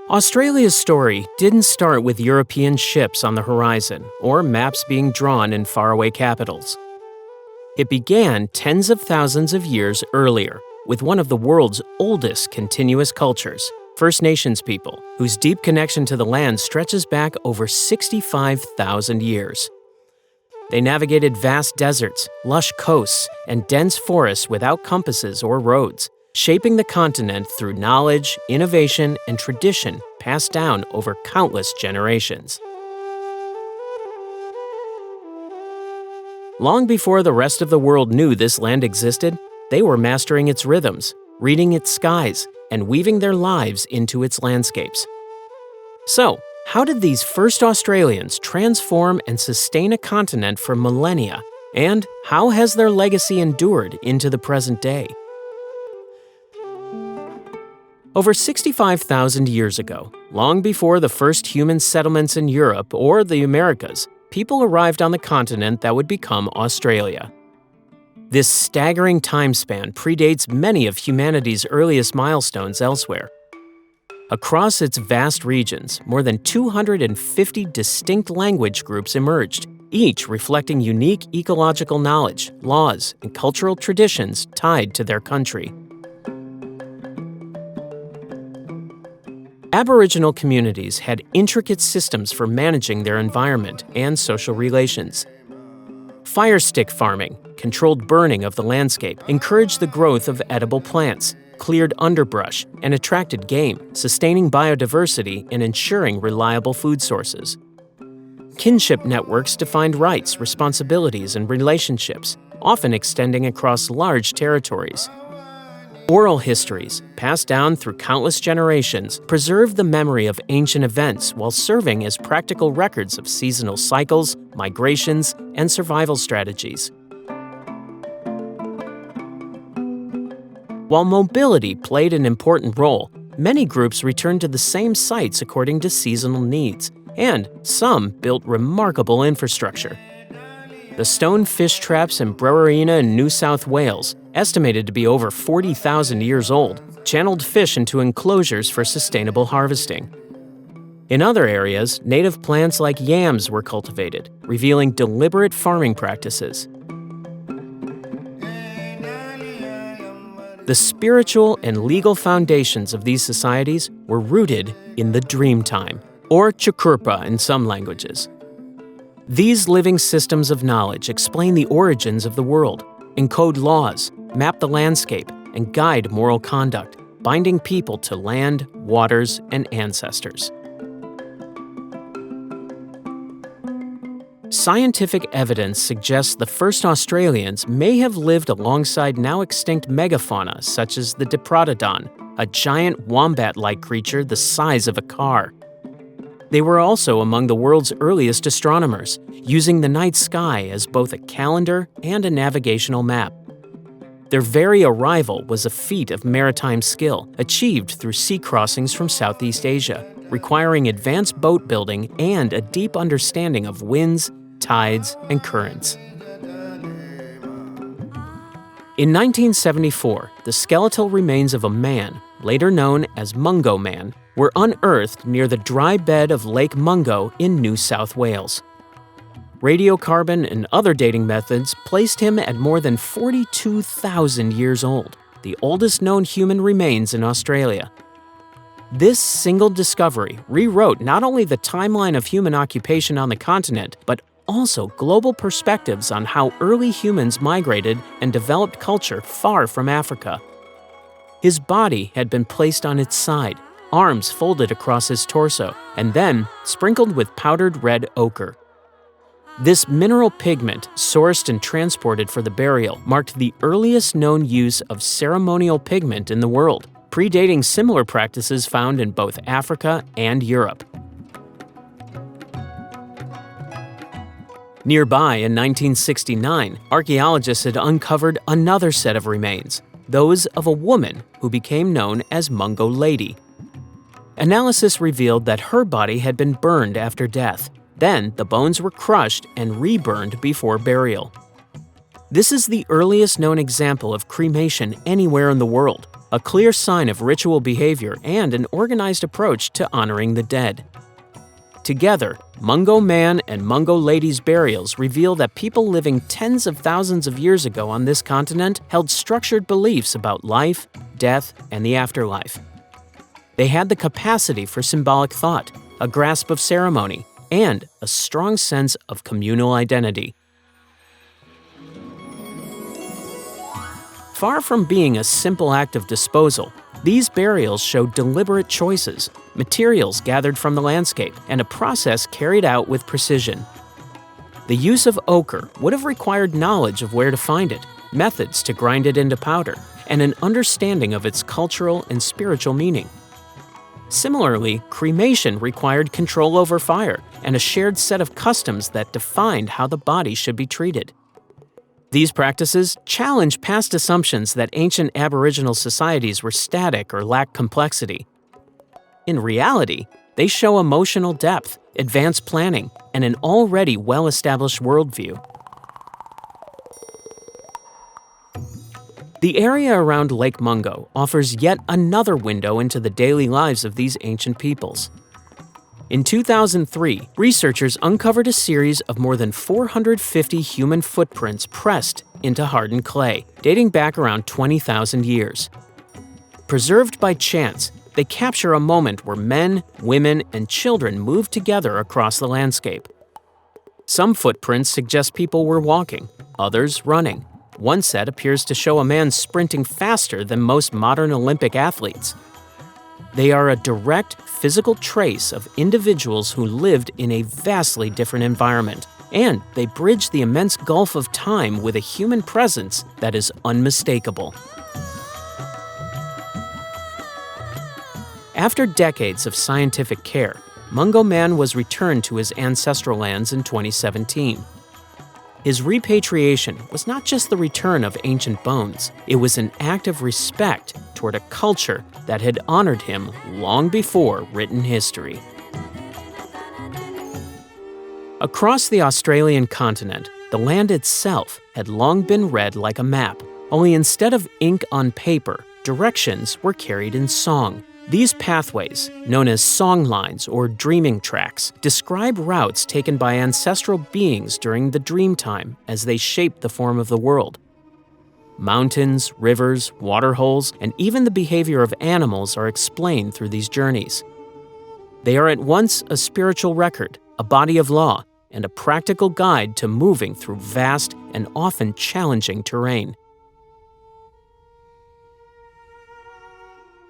Australia's story didn't start with European ships on the horizon or maps being drawn in faraway capitals. It began tens of thousands of years earlier with one of the world's oldest continuous cultures, First Nations people, whose deep connection to the land stretches back over 65,000 years. They navigated vast deserts, lush coasts, and dense forests without compasses or roads, shaping the continent through knowledge, innovation, and tradition passed down over countless generations. Long before the rest of the world knew this land existed, they were mastering its rhythms, reading its skies, and weaving their lives into its landscapes. So, how did these first Australians transform and sustain a continent for millennia, and how has their legacy endured into the present day? Over 65,000 years ago, long before the first human settlements in Europe or the Americas, people arrived on the continent that would become Australia. This staggering time span predates many of humanity's earliest milestones elsewhere. Across its vast regions, more than 250 distinct language groups emerged, each reflecting unique ecological knowledge, laws, and cultural traditions tied to their country. Aboriginal communities had intricate systems for managing their environment and social relations. Fire stick farming, controlled burning of the landscape, encouraged the growth of edible plants, cleared underbrush, and attracted game, sustaining biodiversity and ensuring reliable food sources. Kinship networks defined rights, responsibilities, and relationships, often extending across large territories. Oral histories, passed down through countless generations, preserve the memory of ancient events while serving as practical records of seasonal cycles, migrations, and survival strategies. While mobility played an important role, many groups returned to the same sites according to seasonal needs, and some built remarkable infrastructure. The stone fish traps in Brewarrina in New South Wales, estimated to be over 40,000 years old, channeled fish into enclosures for sustainable harvesting. In other areas, native plants like yams were cultivated, revealing deliberate farming practices. The spiritual and legal foundations of these societies were rooted in the Dreamtime, or Chukurpa in some languages. These living systems of knowledge explain the origins of the world, encode laws, map the landscape, and guide moral conduct, binding people to land, waters, and ancestors. Scientific evidence suggests the first Australians may have lived alongside now extinct megafauna such as the Diprotodon, a giant wombat-like creature the size of a car. They were also among the world's earliest astronomers, using the night sky as both a calendar and a navigational map. Their very arrival was a feat of maritime skill, achieved through sea crossings from Southeast Asia, requiring advanced boat building and a deep understanding of winds, tides, and currents. In 1974, the skeletal remains of a man, later known as Mungo Man, were unearthed near the dry bed of Lake Mungo in New South Wales. Radiocarbon and other dating methods placed him at more than 42,000 years old, the oldest known human remains in Australia. This single discovery rewrote not only the timeline of human occupation on the continent, but also global perspectives on how early humans migrated and developed culture far from Africa. His body had been placed on its side, arms folded across his torso, and then sprinkled with powdered red ochre. This mineral pigment, sourced and transported for the burial, marked the earliest known use of ceremonial pigment in the world, predating similar practices found in both Africa and Europe. Nearby in 1969, archaeologists had uncovered another set of remains, those of a woman who became known as Mungo Lady. Analysis revealed that her body had been burned after death. Then, the bones were crushed and reburned before burial. This is the earliest known example of cremation anywhere in the world, a clear sign of ritual behavior and an organized approach to honoring the dead. Together, Mungo Man and Mungo Lady's burials reveal that people living tens of thousands of years ago on this continent held structured beliefs about life, death, and the afterlife. They had the capacity for symbolic thought, a grasp of ceremony, and a strong sense of communal identity. Far from being a simple act of disposal, these burials show deliberate choices, materials gathered from the landscape, and a process carried out with precision. The use of ochre would have required knowledge of where to find it, methods to grind it into powder, and an understanding of its cultural and spiritual meaning. Similarly, cremation required control over fire and a shared set of customs that defined how the body should be treated. These practices challenge past assumptions that ancient Aboriginal societies were static or lacked complexity. In reality, they show emotional depth, advanced planning, and an already well-established worldview. The area around Lake Mungo offers yet another window into the daily lives of these ancient peoples. In 2003, researchers uncovered a series of more than 450 human footprints pressed into hardened clay, dating back around 20,000 years. Preserved by chance, they capture a moment where men, women, and children moved together across the landscape. Some footprints suggest people were walking, others running. One set appears to show a man sprinting faster than most modern Olympic athletes. They are a direct physical trace of individuals who lived in a vastly different environment, and they bridge the immense gulf of time with a human presence that is unmistakable. After decades of scientific care, Mungo Man was returned to his ancestral lands in 2017. His repatriation was not just the return of ancient bones, it was an act of respect toward a culture that had honored him long before written history. Across the Australian continent, the land itself had long been read like a map, only instead of ink on paper, directions were carried in song. These pathways, known as songlines or dreaming tracks, describe routes taken by ancestral beings during the Dreamtime as they shaped the form of the world. Mountains, rivers, waterholes, and even the behavior of animals are explained through these journeys. They are at once a spiritual record, a body of law, and a practical guide to moving through vast and often challenging terrain.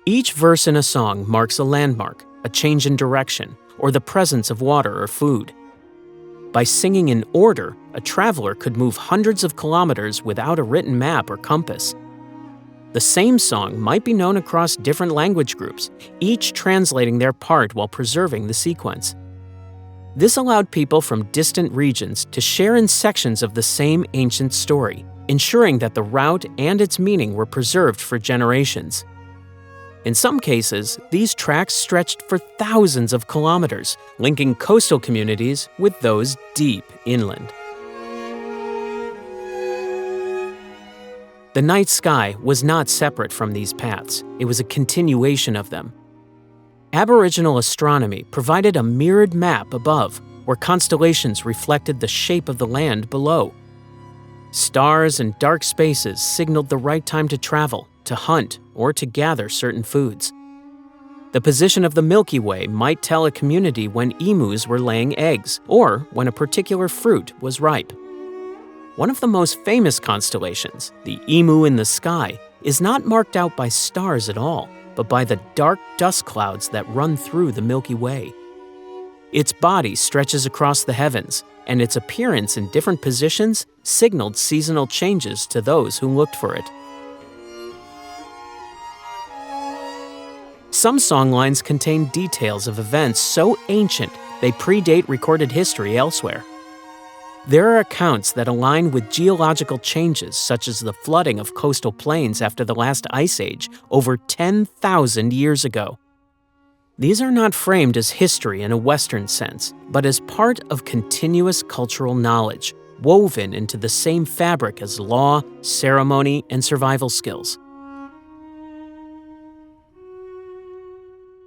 Each verse in a song marks a landmark, a change in direction, or the presence of water or food. By singing in order, a traveler could move hundreds of kilometers without a written map or compass. The same song might be known across different language groups, each translating their part while preserving the sequence. This allowed people from distant regions to share in sections of the same ancient story, ensuring that the route and its meaning were preserved for generations. In some cases, these tracks stretched for thousands of kilometers, linking coastal communities with those deep inland. The night sky was not separate from these paths, it was a continuation of them. Aboriginal astronomy provided a mirrored map above, where constellations reflected the shape of the land below. Stars and dark spaces signaled the right time to travel, to hunt, or to gather certain foods. The position of the Milky Way might tell a community when emus were laying eggs, or when a particular fruit was ripe. One of the most famous constellations, the Emu in the sky, is not marked out by stars at all, but by the dark dust clouds that run through the Milky Way. Its body stretches across the heavens, and its appearance in different positions signaled seasonal changes to those who looked for it. Some songlines contain details of events so ancient they predate recorded history elsewhere. There are accounts that align with geological changes such as the flooding of coastal plains after the last ice age over 10,000 years ago. These are not framed as history in a Western sense, but as part of continuous cultural knowledge, woven into the same fabric as law, ceremony, and survival skills.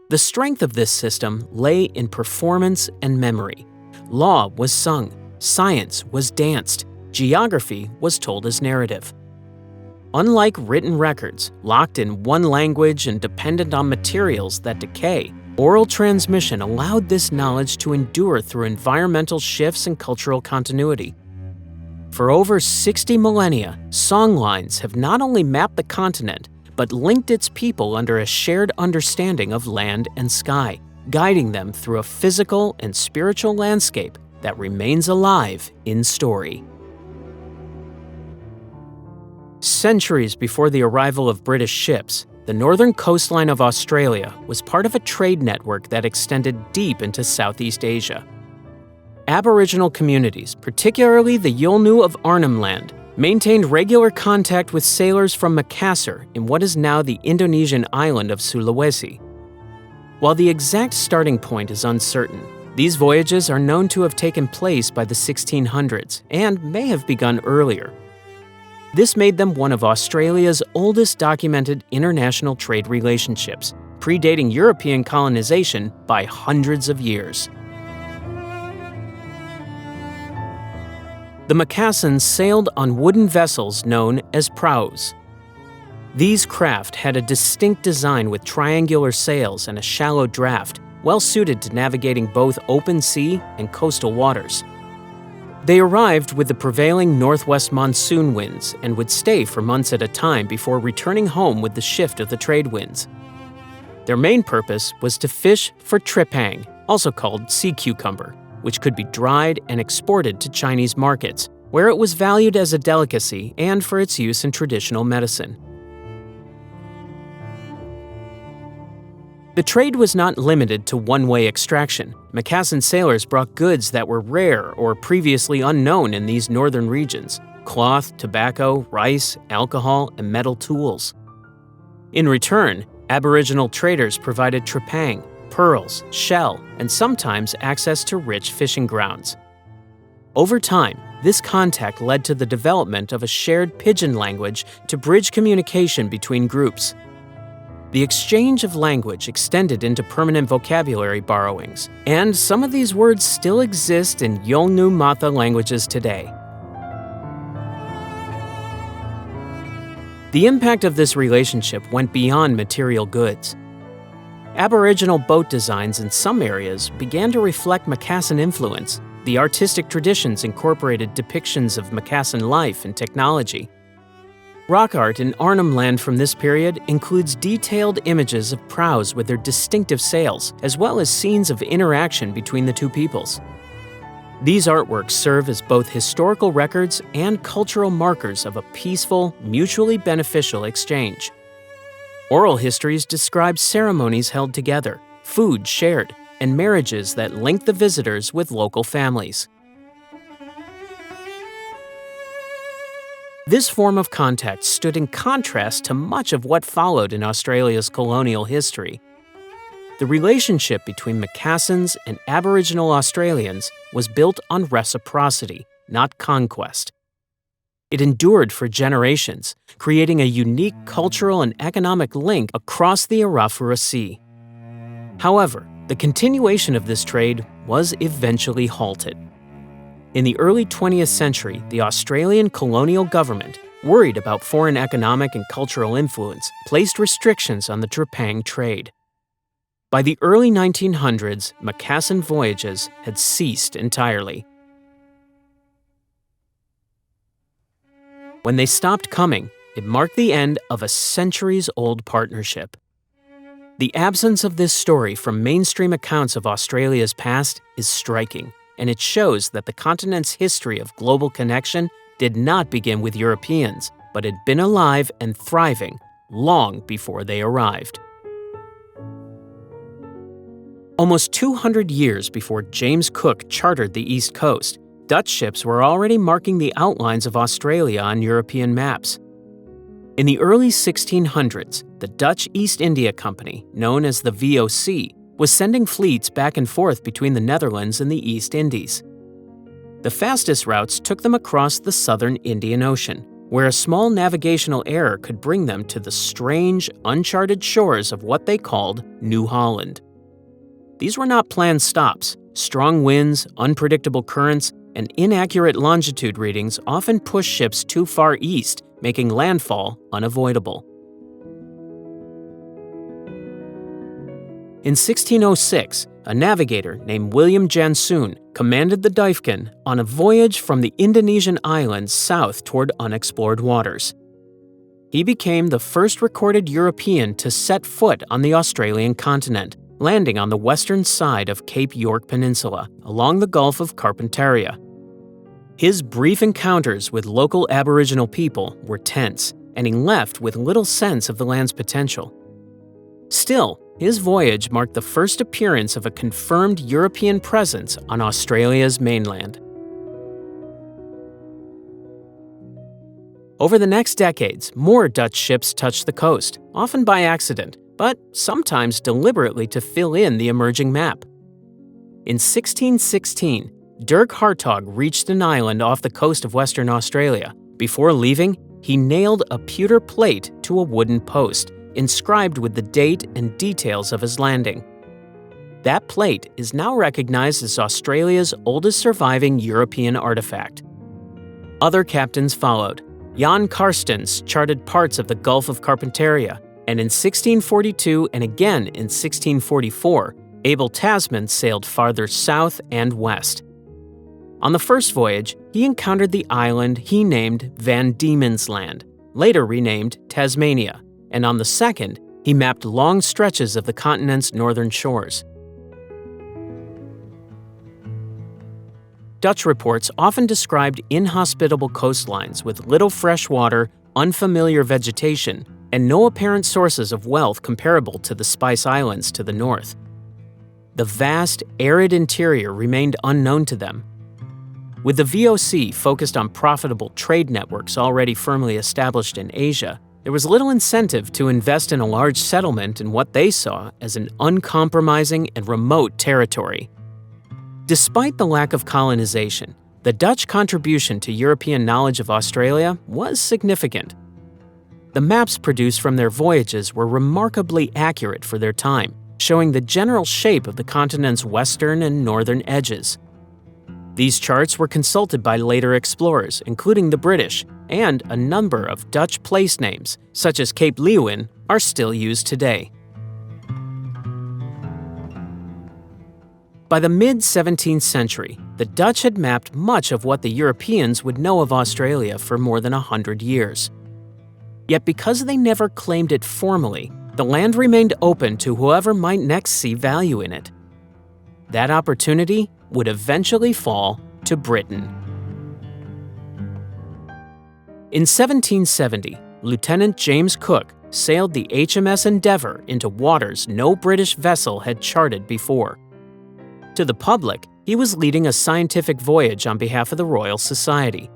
The strength of this system lay in performance and memory. Law was sung, science was danced, geography was told as narrative. Unlike written records, locked in one language and dependent on materials that decay, oral transmission allowed this knowledge to endure through environmental shifts and cultural continuity. For over 60 millennia, songlines have not only mapped the continent, but linked its people under a shared understanding of land and sky, guiding them through a physical and spiritual landscape that remains alive in story. Centuries before the arrival of British ships, the northern coastline of Australia was part of a trade network that extended deep into Southeast Asia. Aboriginal communities, particularly the Yolngu of Arnhem Land, maintained regular contact with sailors from Macassar in what is now the Indonesian island of Sulawesi. While the exact starting point is uncertain, these voyages are known to have taken place by the 1600s and may have begun earlier. This made them one of Australia's oldest documented international trade relationships, predating European colonization by hundreds of years. The Macassans sailed on wooden vessels known as praus. These craft had a distinct design with triangular sails and a shallow draft, well suited to navigating both open sea and coastal waters. They arrived with the prevailing northwest monsoon winds and would stay for months at a time before returning home with the shift of the trade winds. Their main purpose was to fish for tripang, also called sea cucumber, which could be dried and exported to Chinese markets, where it was valued as a delicacy and for its use in traditional medicine. The trade was not limited to one-way extraction. Macassan sailors brought goods that were rare or previously unknown in these northern regions: cloth, tobacco, rice, alcohol, and metal tools. In return, Aboriginal traders provided tripang, pearls, shell, and sometimes access to rich fishing grounds. Over time, this contact led to the development of a shared pidgin language to bridge communication between groups. The exchange of language extended into permanent vocabulary borrowings, and some of these words still exist in Yolngu Matha languages today. The impact of this relationship went beyond material goods. Aboriginal boat designs in some areas began to reflect Macassan influence. The artistic traditions incorporated depictions of Macassan life and technology. Rock art in Arnhem Land from this period includes detailed images of praus with their distinctive sails, as well as scenes of interaction between the two peoples. These artworks serve as both historical records and cultural markers of a peaceful, mutually beneficial exchange. Oral histories describe ceremonies held together, food shared, and marriages that linked the visitors with local families. This form of contact stood in contrast to much of what followed in Australia's colonial history. The relationship between Macassans and Aboriginal Australians was built on reciprocity, not conquest. It endured for generations, creating a unique cultural and economic link across the Arafura Sea. However, the continuation of this trade was eventually halted. In the early 20th century, the Australian colonial government, worried about foreign economic and cultural influence, placed restrictions on the tripang trade. By the early 1900s, Macassan voyages had ceased entirely. When they stopped coming, it marked the end of a centuries-old partnership. The absence of this story from mainstream accounts of Australia's past is striking, and it shows that the continent's history of global connection did not begin with Europeans, but had been alive and thriving long before they arrived. Almost 200 years before James Cook chartered the East Coast, Dutch ships were already marking the outlines of Australia on European maps. In the early 1600s, the Dutch East India Company, known as the VOC, was sending fleets back and forth between the Netherlands and the East Indies. The fastest routes took them across the southern Indian Ocean, where a small navigational error could bring them to the strange, uncharted shores of what they called New Holland. These were not planned stops. Strong winds, unpredictable currents, and inaccurate longitude readings often push ships too far east, making landfall unavoidable. In 1606, a navigator named William Jansoon commanded the Duifken on a voyage from the Indonesian islands south toward unexplored waters. He became the first recorded European to set foot on the Australian continent, landing on the western side of Cape York Peninsula, along the Gulf of Carpentaria. His brief encounters with local Aboriginal people were tense, and he left with little sense of the land's potential. Still, his voyage marked the first appearance of a confirmed European presence on Australia's mainland. Over the next decades, more Dutch ships touched the coast, often by accident, but sometimes deliberately to fill in the emerging map. In 1616, Dirk Hartog reached an island off the coast of Western Australia. Before leaving, he nailed a pewter plate to a wooden post, inscribed with the date and details of his landing. That plate is now recognized as Australia's oldest surviving European artifact. Other captains followed. Jan Karstens charted parts of the Gulf of Carpentaria, and in 1642 and again in 1644, Abel Tasman sailed farther south and west. On the first voyage, he encountered the island he named Van Diemen's Land, later renamed Tasmania, and on the second, he mapped long stretches of the continent's northern shores. Dutch reports often described inhospitable coastlines with little fresh water, unfamiliar vegetation, and no apparent sources of wealth comparable to the Spice Islands to the north. The vast, arid interior remained unknown to them. With the VOC focused on profitable trade networks already firmly established in Asia, there was little incentive to invest in a large settlement in what they saw as an uncompromising and remote territory. Despite the lack of colonization, the Dutch contribution to European knowledge of Australia was significant. The maps produced from their voyages were remarkably accurate for their time, showing the general shape of the continent's western and northern edges. These charts were consulted by later explorers, including the British, and a number of Dutch place names, such as Cape Leeuwin, are still used today. By the mid-17th century, the Dutch had mapped much of what the Europeans would know of Australia for more than 100 years. Yet because they never claimed it formally, the land remained open to whoever might next see value in it. That opportunity would eventually fall to Britain. In 1770, Lieutenant James Cook sailed the HMS Endeavour into waters no British vessel had charted before. To the public, he was leading a scientific voyage on behalf of the Royal Society.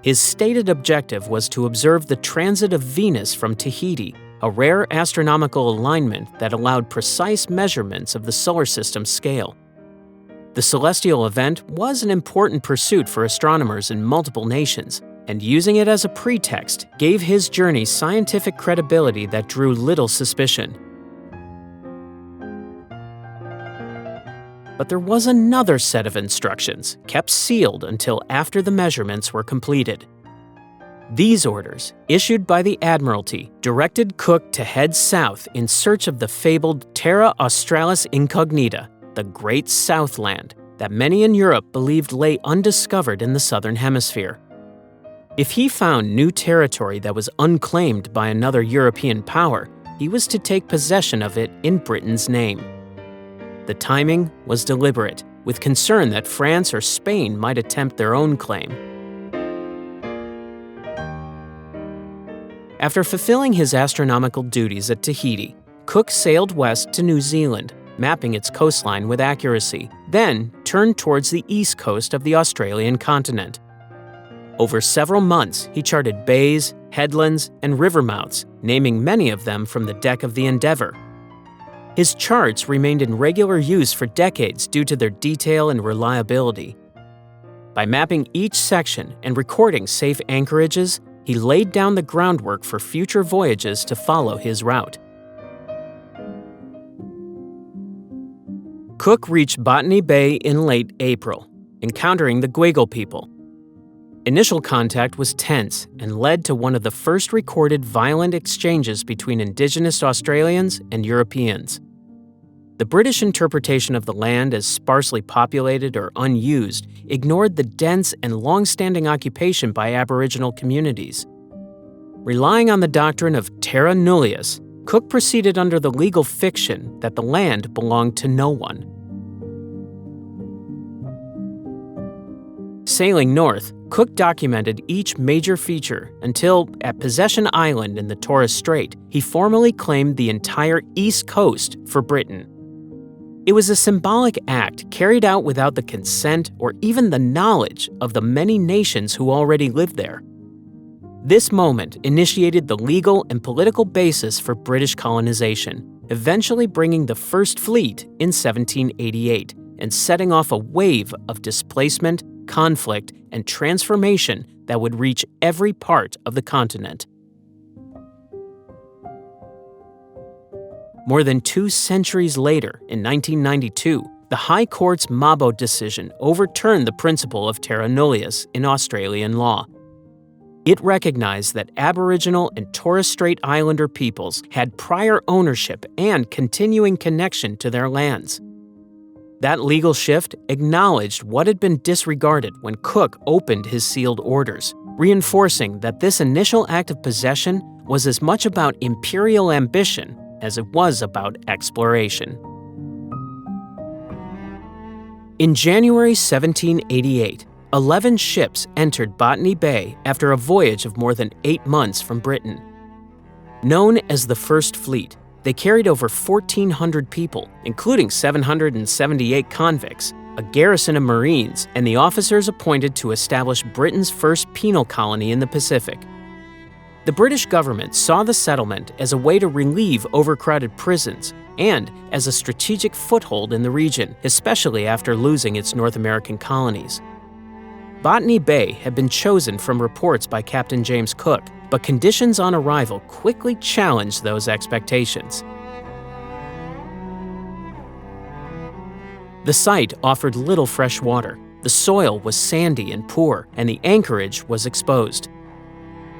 His stated objective was to observe the transit of Venus from Tahiti, a rare astronomical alignment that allowed precise measurements of the solar system scale. The celestial event was an important pursuit for astronomers in multiple nations, and using it as a pretext gave his journey scientific credibility that drew little suspicion. But there was another set of instructions, kept sealed until after the measurements were completed. These orders, issued by the Admiralty, directed Cook to head south in search of the fabled Terra Australis Incognita, the Great Southland, that many in Europe believed lay undiscovered in the Southern Hemisphere. If he found new territory that was unclaimed by another European power, he was to take possession of it in Britain's name. The timing was deliberate, with concern that France or Spain might attempt their own claim. After fulfilling his astronomical duties at Tahiti, Cook sailed west to New Zealand, mapping its coastline with accuracy, then turned towards the east coast of the Australian continent. Over several months, he charted bays, headlands, and river mouths, naming many of them from the deck of the Endeavour. His charts remained in regular use for decades due to their detail and reliability. By mapping each section and recording safe anchorages, he laid down the groundwork for future voyages to follow his route. Cook reached Botany Bay in late April, encountering the Gweagal people. Initial contact was tense and led to one of the first recorded violent exchanges between Indigenous Australians and Europeans. The British interpretation of the land as sparsely populated or unused ignored the dense and long-standing occupation by Aboriginal communities. Relying on the doctrine of terra nullius, Cook proceeded under the legal fiction that the land belonged to no one. Sailing north, Cook documented each major feature until, at Possession Island in the Torres Strait, he formally claimed the entire east coast for Britain. It was a symbolic act carried out without the consent or even the knowledge of the many nations who already lived there. This moment initiated the legal and political basis for British colonization, eventually bringing the First Fleet in 1788 and setting off a wave of displacement, conflict, and transformation that would reach every part of the continent. More than 2 centuries later, in 1992, the High Court's Mabo decision overturned the principle of terra nullius in Australian law. It recognized that Aboriginal and Torres Strait Islander peoples had prior ownership and continuing connection to their lands. That legal shift acknowledged what had been disregarded when Cook opened his sealed orders, reinforcing that this initial act of possession was as much about imperial ambition as it was about exploration. In January 1788, 11 ships entered Botany Bay after a voyage of more than 8 months from Britain. Known as the First Fleet, they carried over 1,400 people, including 778 convicts, a garrison of Marines, and the officers appointed to establish Britain's first penal colony in the Pacific. The British government saw the settlement as a way to relieve overcrowded prisons and as a strategic foothold in the region, especially after losing its North American colonies. Botany Bay had been chosen from reports by Captain James Cook, but conditions on arrival quickly challenged those expectations. The site offered little fresh water, the soil was sandy and poor, and the anchorage was exposed.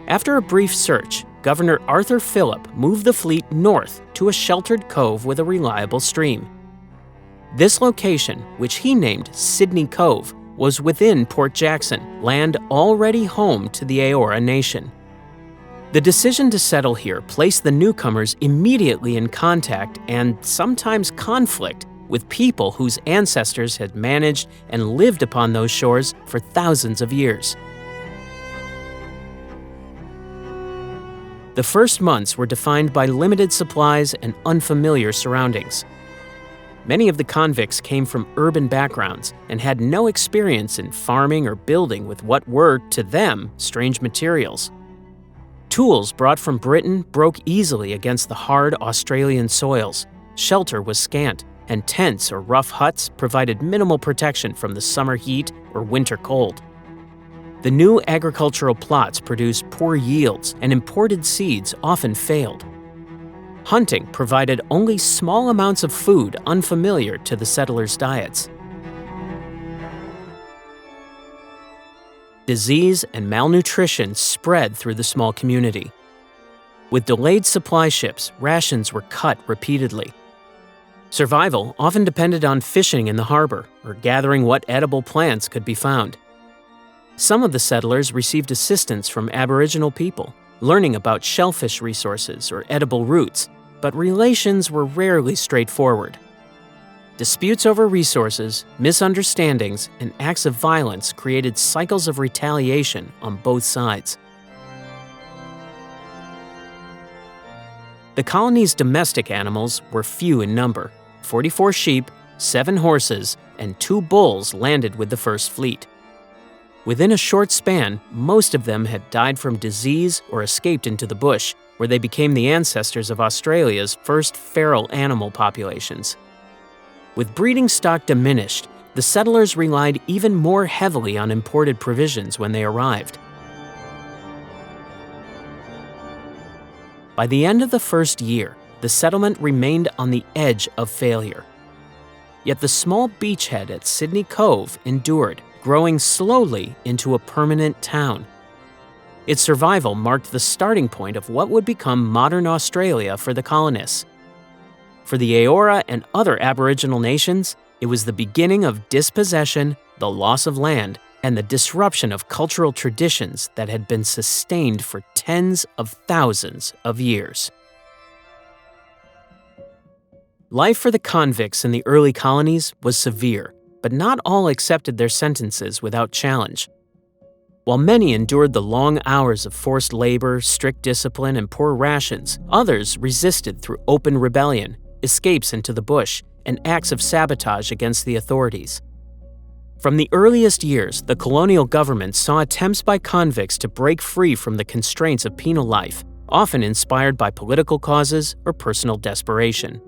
After a brief search, Governor Arthur Phillip moved the fleet north to a sheltered cove with a reliable stream. This location, which he named Sydney Cove, was within Port Jackson, land already home to the Eora Nation. The decision to settle here placed the newcomers immediately in contact and sometimes conflict with people whose ancestors had managed and lived upon those shores for thousands of years. The first months were defined by limited supplies and unfamiliar surroundings. Many of the convicts came from urban backgrounds and had no experience in farming or building with what were, to them, strange materials. Tools brought from Britain broke easily against the hard Australian soils. Shelter was scant, and tents or rough huts provided minimal protection from the summer heat or winter cold. The new agricultural plots produced poor yields, and imported seeds often failed. Hunting provided only small amounts of food unfamiliar to the settlers' diets. Disease and malnutrition spread through the small community. With delayed supply ships, rations were cut repeatedly. Survival often depended on fishing in the harbor or gathering what edible plants could be found. Some of the settlers received assistance from Aboriginal people, learning about shellfish resources or edible roots, but relations were rarely straightforward. Disputes over resources, misunderstandings, and acts of violence created cycles of retaliation on both sides. The colony's domestic animals were few in number. 44 sheep, 7 horses, and 2 bulls landed with the First Fleet. Within a short span, most of them had died from disease or escaped into the bush, where they became the ancestors of Australia's first feral animal populations. With breeding stock diminished, the settlers relied even more heavily on imported provisions when they arrived. By the end of the first year, the settlement remained on the edge of failure. Yet the small beachhead at Sydney Cove endured, growing slowly into a permanent town. Its survival marked the starting point of what would become modern Australia for the colonists. For the Eora and other Aboriginal nations, it was the beginning of dispossession, the loss of land, and the disruption of cultural traditions that had been sustained for tens of thousands of years. Life for the convicts in the early colonies was severe, but not all accepted their sentences without challenge. While many endured the long hours of forced labor, strict discipline, and poor rations, others resisted through open rebellion, escapes into the bush, and acts of sabotage against the authorities. From the earliest years, the colonial government saw attempts by convicts to break free from the constraints of penal life, often inspired by political causes or personal desperation.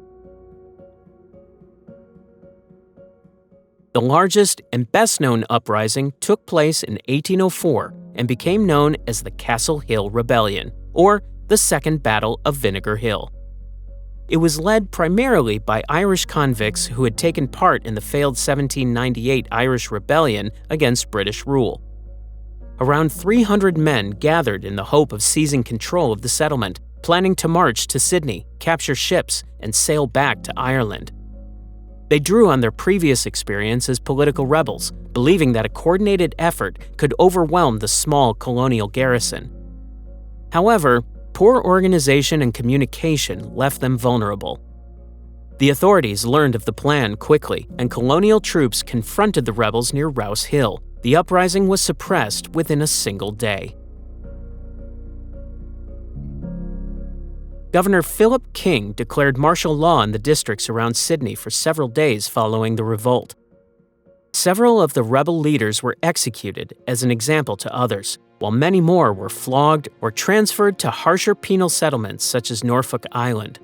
The largest and best-known uprising took place in 1804 and became known as the Castle Hill Rebellion, or the Second Battle of Vinegar Hill. It was led primarily by Irish convicts who had taken part in the failed 1798 Irish Rebellion against British rule. Around 300 men gathered in the hope of seizing control of the settlement, planning to march to Sydney, capture ships, and sail back to Ireland. They drew on their previous experience as political rebels, believing that a coordinated effort could overwhelm the small colonial garrison. However, poor organization and communication left them vulnerable. The authorities learned of the plan quickly, and colonial troops confronted the rebels near Rouse Hill. The uprising was suppressed within a single day. Governor Philip King declared martial law in the districts around Sydney for several days following the revolt. Several of the rebel leaders were executed as an example to others, while many more were flogged or transferred to harsher penal settlements such as Norfolk Island.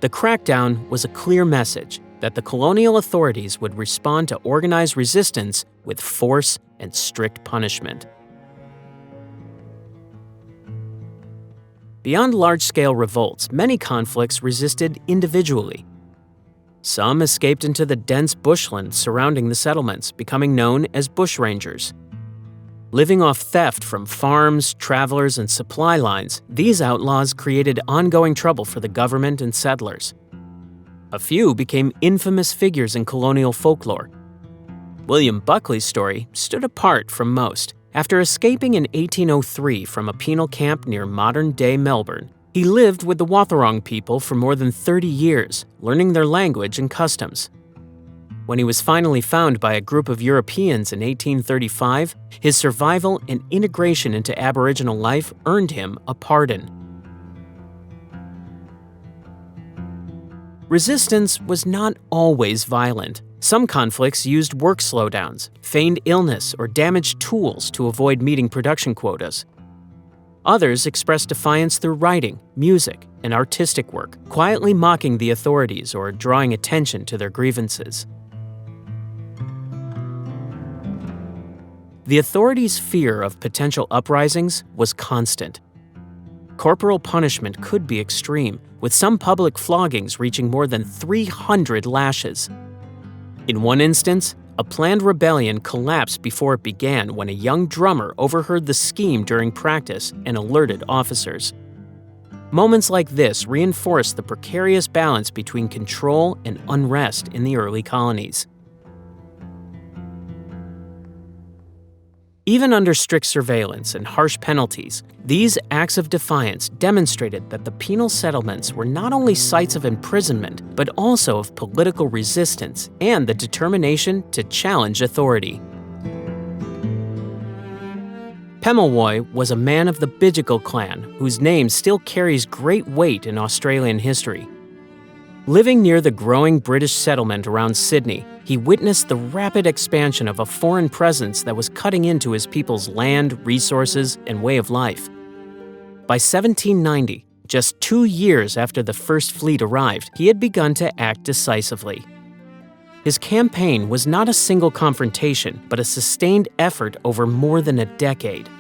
The crackdown was a clear message that the colonial authorities would respond to organized resistance with force and strict punishment. Beyond large-scale revolts, many conflicts resisted individually. Some escaped into the dense bushland surrounding the settlements, becoming known as bushrangers. Living off theft from farms, travelers, and supply lines, these outlaws created ongoing trouble for the government and settlers. A few became infamous figures in colonial folklore. William Buckley's story stood apart from most. After escaping in 1803 from a penal camp near modern-day Melbourne, he lived with the Wathaurong people for more than 30 years, learning their language and customs. When he was finally found by a group of Europeans in 1835, his survival and integration into Aboriginal life earned him a pardon. Resistance was not always violent. Some conflicts used work slowdowns, feigned illness, or damaged tools to avoid meeting production quotas. Others expressed defiance through writing, music, and artistic work, quietly mocking the authorities or drawing attention to their grievances. The authorities' fear of potential uprisings was constant. Corporal punishment could be extreme, with some public floggings reaching more than 300 lashes. In one instance, a planned rebellion collapsed before it began when a young drummer overheard the scheme during practice and alerted officers. Moments like this reinforced the precarious balance between control and unrest in the early colonies. Even under strict surveillance and harsh penalties, these acts of defiance demonstrated that the penal settlements were not only sites of imprisonment, but also of political resistance and the determination to challenge authority. Pemulwuy was a man of the Bidjigal clan, whose name still carries great weight in Australian history. Living near the growing British settlement around Sydney, he witnessed the rapid expansion of a foreign presence that was cutting into his people's land, resources, and way of life. By 1790, just 2 years after the First Fleet arrived, he had begun to act decisively. His campaign was not a single confrontation, but a sustained effort over more than a decade.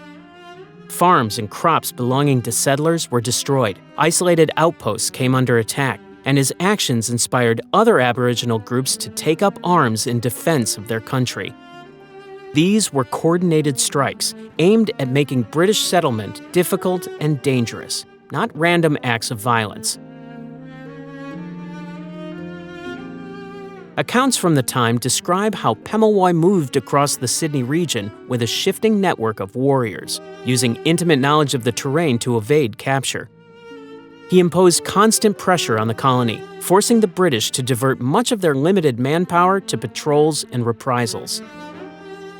Farms and crops belonging to settlers were destroyed, isolated outposts came under attack, and his actions inspired other Aboriginal groups to take up arms in defense of their country. These were coordinated strikes aimed at making British settlement difficult and dangerous, not random acts of violence. Accounts from the time describe how Pemulwuy moved across the Sydney region with a shifting network of warriors, using intimate knowledge of the terrain to evade capture. He imposed constant pressure on the colony, forcing the British to divert much of their limited manpower to patrols and reprisals.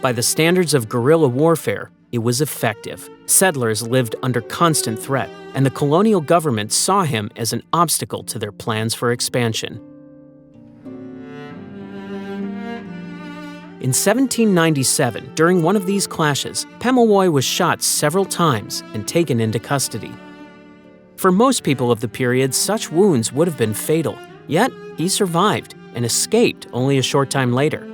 By the standards of guerrilla warfare, it was effective. Settlers lived under constant threat, and the colonial government saw him as an obstacle to their plans for expansion. In 1797, during one of these clashes, Pemulwuy was shot several times and taken into custody. For most people of the period, such wounds would have been fatal, yet he survived and escaped only a short time later.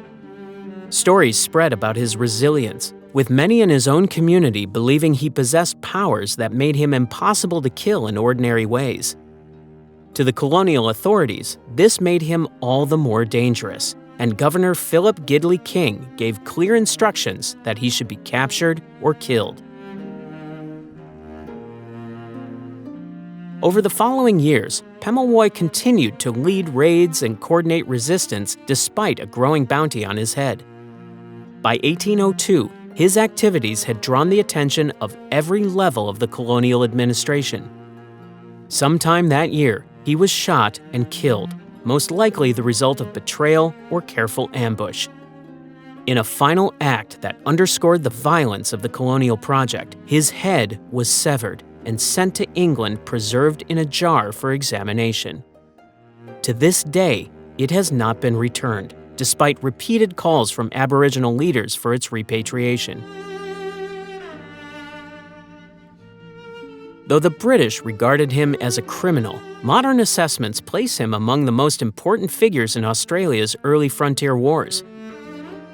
Stories spread about his resilience, with many in his own community believing he possessed powers that made him impossible to kill in ordinary ways. To the colonial authorities, this made him all the more dangerous, and Governor Philip Gidley King gave clear instructions that he should be captured or killed. Over the following years, Pemulwuy continued to lead raids and coordinate resistance despite a growing bounty on his head. By 1802, his activities had drawn the attention of every level of the colonial administration. Sometime that year, he was shot and killed, most likely the result of betrayal or careful ambush. In a final act that underscored the violence of the colonial project, his head was severed and sent to England preserved in a jar for examination. To this day, it has not been returned, despite repeated calls from Aboriginal leaders for its repatriation. Though the British regarded him as a criminal, modern assessments place him among the most important figures in Australia's early frontier wars.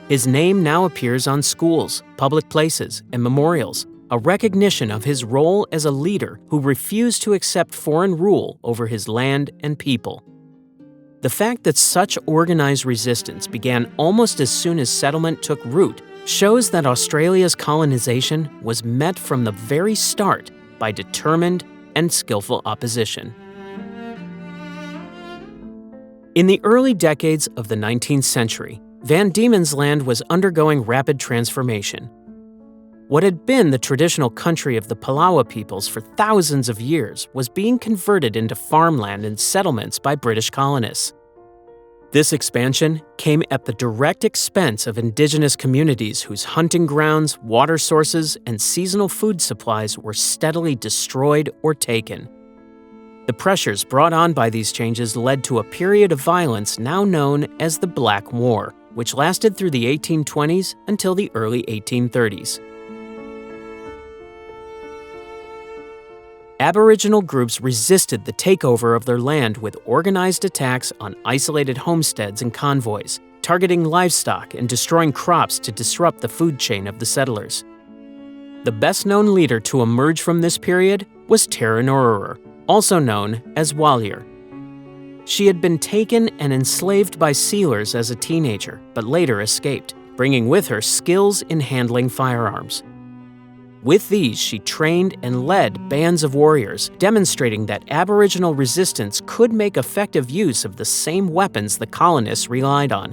His name now appears on schools, public places, and memorials, a recognition of his role as a leader who refused to accept foreign rule over his land and people. The fact that such organized resistance began almost as soon as settlement took root shows that Australia's colonization was met from the very start by determined and skillful opposition. In the early decades of the 19th century, Van Diemen's Land was undergoing rapid transformation. What had been the traditional country of the Palawa peoples for thousands of years was being converted into farmland and settlements by British colonists. This expansion came at the direct expense of indigenous communities whose hunting grounds, water sources, and seasonal food supplies were steadily destroyed or taken. The pressures brought on by these changes led to a period of violence now known as the Black War, which lasted through the 1820s until the early 1830s. Aboriginal groups resisted the takeover of their land with organized attacks on isolated homesteads and convoys, targeting livestock and destroying crops to disrupt the food chain of the settlers. The best-known leader to emerge from this period was Terranururu, also known as Walyer. She had been taken and enslaved by sealers as a teenager, but later escaped, bringing with her skills in handling firearms. With these, she trained and led bands of warriors, demonstrating that Aboriginal resistance could make effective use of the same weapons the colonists relied on.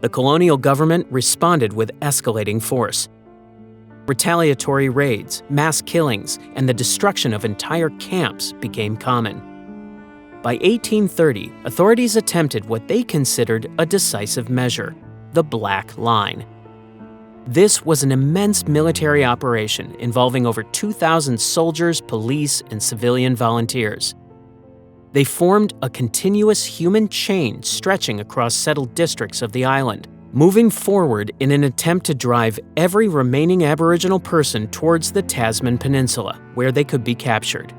The colonial government responded with escalating force. Retaliatory raids, mass killings, and the destruction of entire camps became common. By 1830, authorities attempted what they considered a decisive measure: the Black Line. This was an immense military operation involving over 2,000 soldiers, police, and civilian volunteers. They formed a continuous human chain stretching across settled districts of the island, moving forward in an attempt to drive every remaining Aboriginal person towards the Tasman Peninsula, where they could be captured.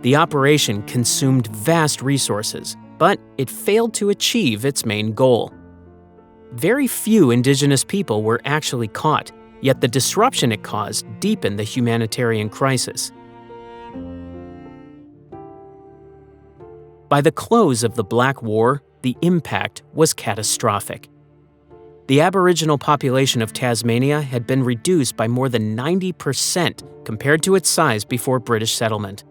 The operation consumed vast resources, but it failed to achieve its main goal. very few indigenous people were actually caught, yet the disruption it caused deepened the humanitarian crisis. By the close of the Black War, the impact was catastrophic. The Aboriginal population of Tasmania had been reduced by more than 90% compared to its size before British settlement.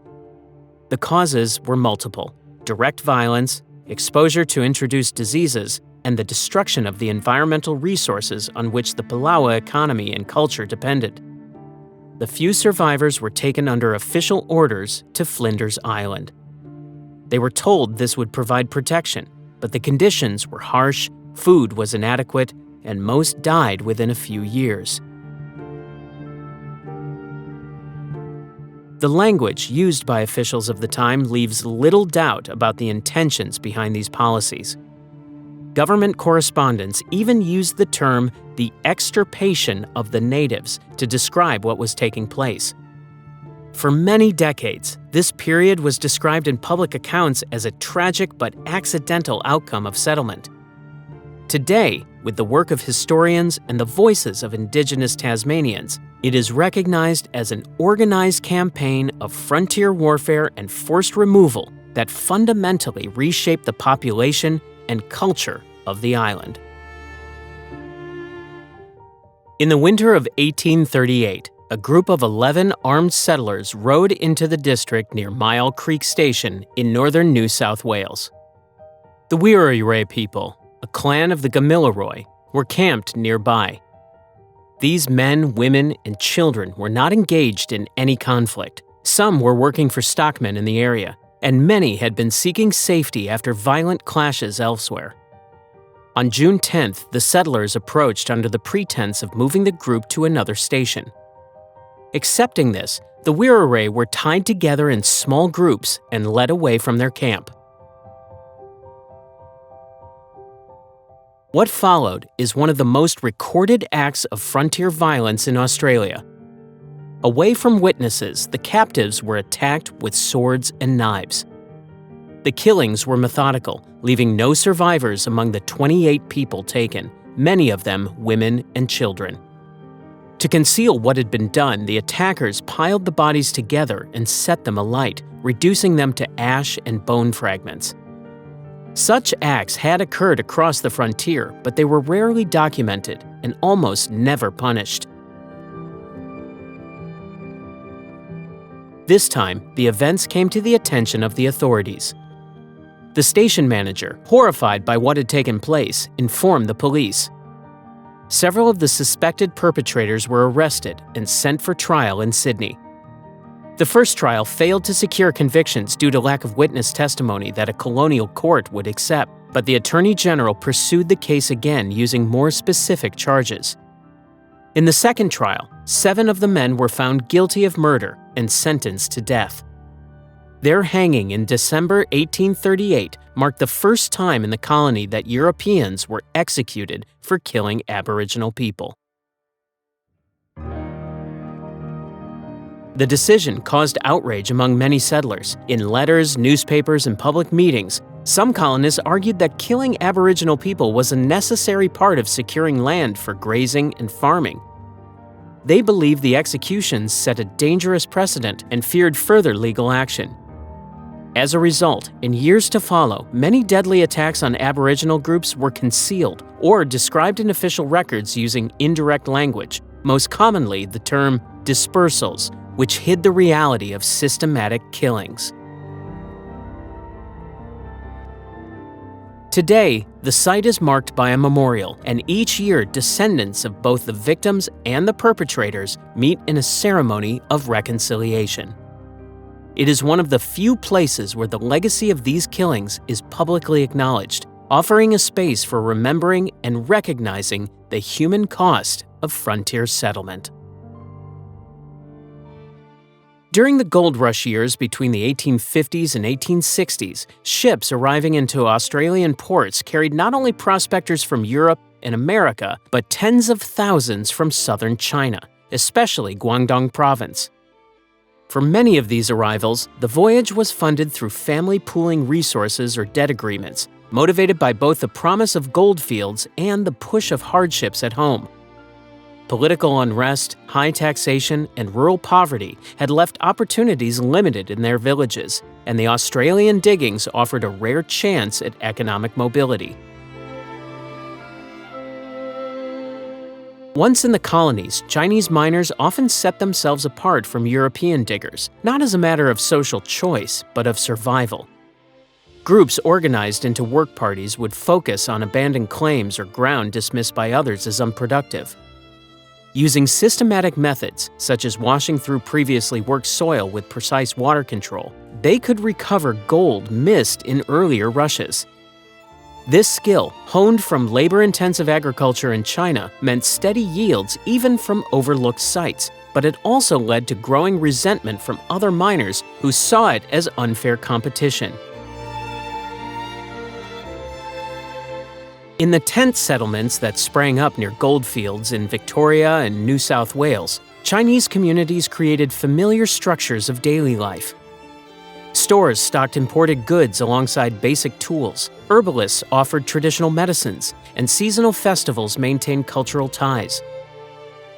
The causes were multiple: direct violence, exposure to introduced diseases, and the destruction of the environmental resources on which the Palawa economy and culture depended. The few survivors were taken under official orders to Flinders Island. They were told this would provide protection, but the conditions were harsh, food was inadequate, and most died within a few years. The language used by officials of the time leaves little doubt about the intentions behind these policies. Government correspondents even used the term the extirpation of the natives to describe what was taking place. For many decades, this period was described in public accounts as a tragic but accidental outcome of settlement. Today, with the work of historians and the voices of Indigenous Tasmanians, it is recognized as an organized campaign of frontier warfare and forced removal that fundamentally reshaped the population and culture of the island. In the winter of 1838, a group of 11 armed settlers rode into the district near Myall Creek Station in northern New South Wales. The Wurundjeri people, a clan of the Gallipoli, were camped nearby. These men, women, and children were not engaged in any conflict. Some were working for stockmen in the area, and many had been seeking safety after violent clashes elsewhere. On June 10th, the settlers approached under the pretense of moving the group to another station. Accepting this, the Wurundjeri were tied together in small groups and led away from their camp. What followed is one of the most recorded acts of frontier violence in Australia. Away from witnesses, the captives were attacked with swords and knives. The killings were methodical, leaving no survivors among the 28 people taken, many of them women and children. To conceal what had been done, the attackers piled the bodies together and set them alight, reducing them to ash and bone fragments. Such acts had occurred across the frontier, but they were rarely documented and almost never punished. This time, the events came to the attention of the authorities. The station manager, horrified by what had taken place, informed the police. Several of the suspected perpetrators were arrested and sent for trial in Sydney. The first trial failed to secure convictions due to lack of witness testimony that a colonial court would accept, but the Attorney General pursued the case again using more specific charges. In the second trial, 7 of the men were found guilty of murder and sentenced to death. Their hanging in December 1838 marked the first time in the colony that Europeans were executed for killing Aboriginal people. The decision caused outrage among many settlers. In letters, newspapers, and public meetings, some colonists argued that killing Aboriginal people was a necessary part of securing land for grazing and farming. They believed the executions set a dangerous precedent and feared further legal action. As a result, in years to follow, many deadly attacks on Aboriginal groups were concealed or described in official records using indirect language, most commonly the term dispersals, which hid the reality of systematic killings. Today, the site is marked by a memorial, and each year descendants of both the victims and the perpetrators meet in a ceremony of reconciliation. It is one of the few places where the legacy of these killings is publicly acknowledged, offering a space for remembering and recognizing the human cost of frontier settlement. During the gold rush years between the 1850s and 1860s, ships arriving into Australian ports carried not only prospectors from Europe and America, but tens of thousands from southern China, especially Guangdong province. For many of these arrivals, the voyage was funded through family pooling resources or debt agreements, motivated by both the promise of gold fields and the push of hardships at home. Political unrest, high taxation, and rural poverty had left opportunities limited in their villages, and the Australian diggings offered a rare chance at economic mobility. Once in the colonies, Chinese miners often set themselves apart from European diggers, not as a matter of social choice, but of survival. Groups organized into work parties would focus on abandoned claims or ground dismissed by others as unproductive. Using systematic methods, such as washing through previously worked soil with precise water control, they could recover gold missed in earlier rushes. This skill, honed from labor-intensive agriculture in China, meant steady yields even from overlooked sites, but it also led to growing resentment from other miners who saw it as unfair competition. In the tent settlements that sprang up near goldfields in Victoria and New South Wales, Chinese communities created familiar structures of daily life. Stores stocked imported goods alongside basic tools, herbalists offered traditional medicines, and seasonal festivals maintained cultural ties.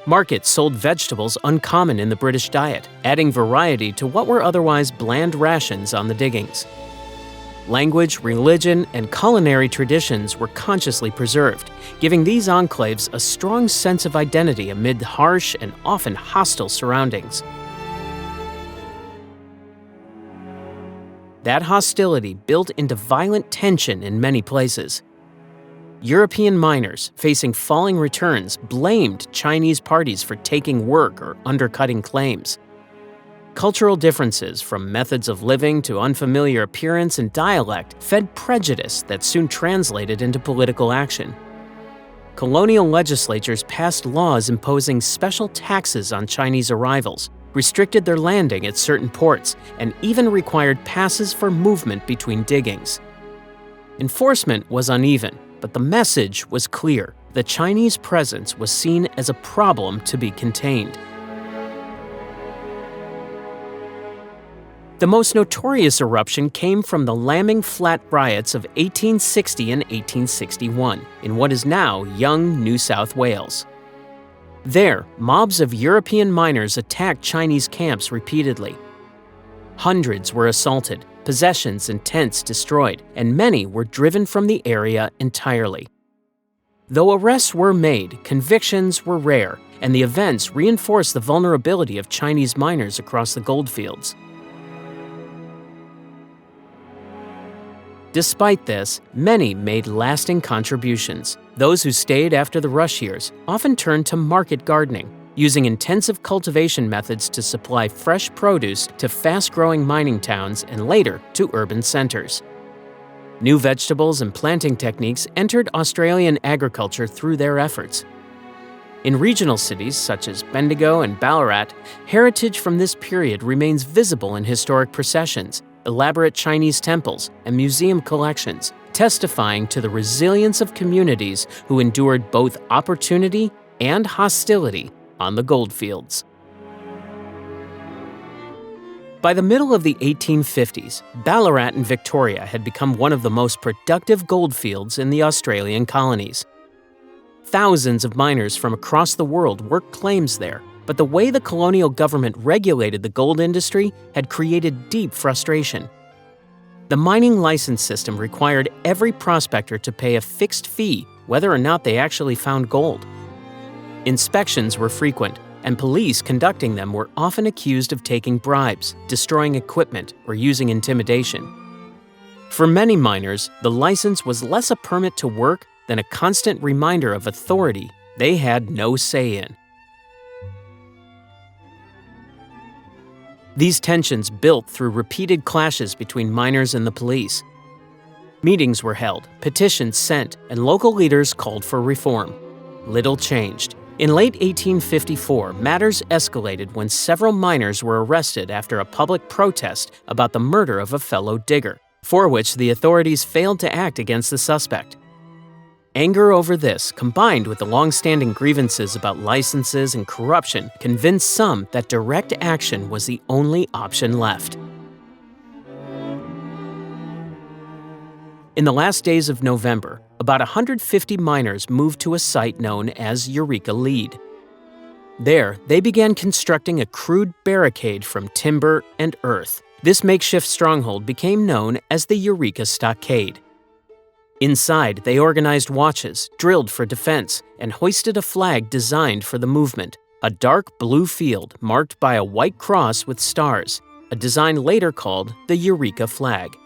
Markets sold vegetables uncommon in the British diet, adding variety to what were otherwise bland rations on the diggings. Language, religion, and culinary traditions were consciously preserved, giving these enclaves a strong sense of identity amid harsh and often hostile surroundings. That hostility built into violent tension in many places. European miners, facing falling returns, blamed Chinese parties for taking work or undercutting claims. Cultural differences, from methods of living to unfamiliar appearance and dialect, fed prejudice that soon translated into political action. Colonial legislatures passed laws imposing special taxes on Chinese arrivals, restricted their landing at certain ports, and even required passes for movement between diggings. Enforcement was uneven, but the message was clear. The Chinese presence was seen as a problem to be contained. The most notorious eruption came from the Lambing Flat riots of 1860 and 1861 in what is now young New South Wales. There, mobs of European miners attacked Chinese camps repeatedly. Hundreds were assaulted, possessions and tents destroyed, and many were driven from the area entirely. Though arrests were made, convictions were rare, and the events reinforced the vulnerability of Chinese miners across the goldfields. Despite this, many made lasting contributions. Those who stayed after the rush years often turned to market gardening, using intensive cultivation methods to supply fresh produce to fast-growing mining towns and later to urban centers. New vegetables and planting techniques entered Australian agriculture through their efforts. In regional cities such as Bendigo and Ballarat, heritage from this period remains visible in historic processions, elaborate Chinese temples, and museum collections, testifying to the resilience of communities who endured both opportunity and hostility on the goldfields. By the middle of the 1850s, Ballarat and Victoria had become one of the most productive goldfields in the Australian colonies. Thousands of miners from across the world worked claims there, but the way the colonial government regulated the gold industry had created deep frustration. The mining license system required every prospector to pay a fixed fee whether or not they actually found gold. Inspections were frequent, and police conducting them were often accused of taking bribes, destroying equipment, or using intimidation. For many miners, the license was less a permit to work than a constant reminder of authority they had no say in. These tensions built through repeated clashes between miners and the police. Meetings were held, petitions sent, and local leaders called for reform. Little changed. In late 1854, matters escalated when several miners were arrested after a public protest about the murder of a fellow digger, for which the authorities failed to act against the suspect. Anger over this, combined with the long-standing grievances about licenses and corruption, convinced some that direct action was the only option left. In the last days of November, about 150 miners moved to a site known as Eureka Lead. There, they began constructing a crude barricade from timber and earth. This makeshift stronghold became known as the Eureka Stockade. Inside, they organized watches, drilled for defense, and hoisted a flag designed for the movement, a dark blue field marked by a white cross with stars, a design later called the Eureka flag.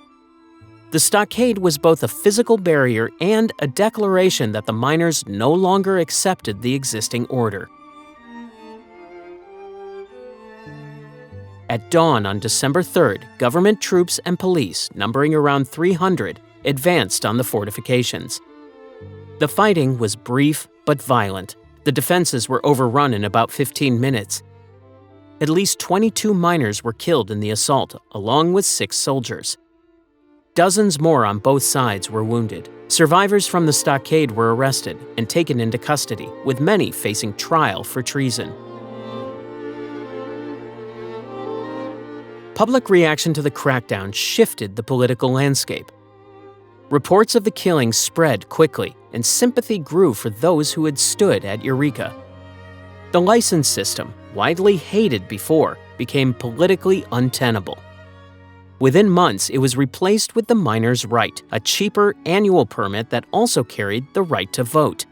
The stockade was both a physical barrier and a declaration that the miners no longer accepted the existing order. At dawn on December 3rd, government troops and police, numbering around 300, advanced on the fortifications. The fighting was brief but violent. The defenses were overrun in about 15 minutes. At least 22 miners were killed in the assault, along with 6 soldiers. Dozens more on both sides were wounded. Survivors from the stockade were arrested and taken into custody, with many facing trial for treason. Public reaction to the crackdown shifted the political landscape. Reports of the killings spread quickly, and sympathy grew for those who had stood at Eureka. The license system, widely hated before, became politically untenable. Within months, it was replaced with the miner's right, a cheaper annual permit that also carried the right to vote.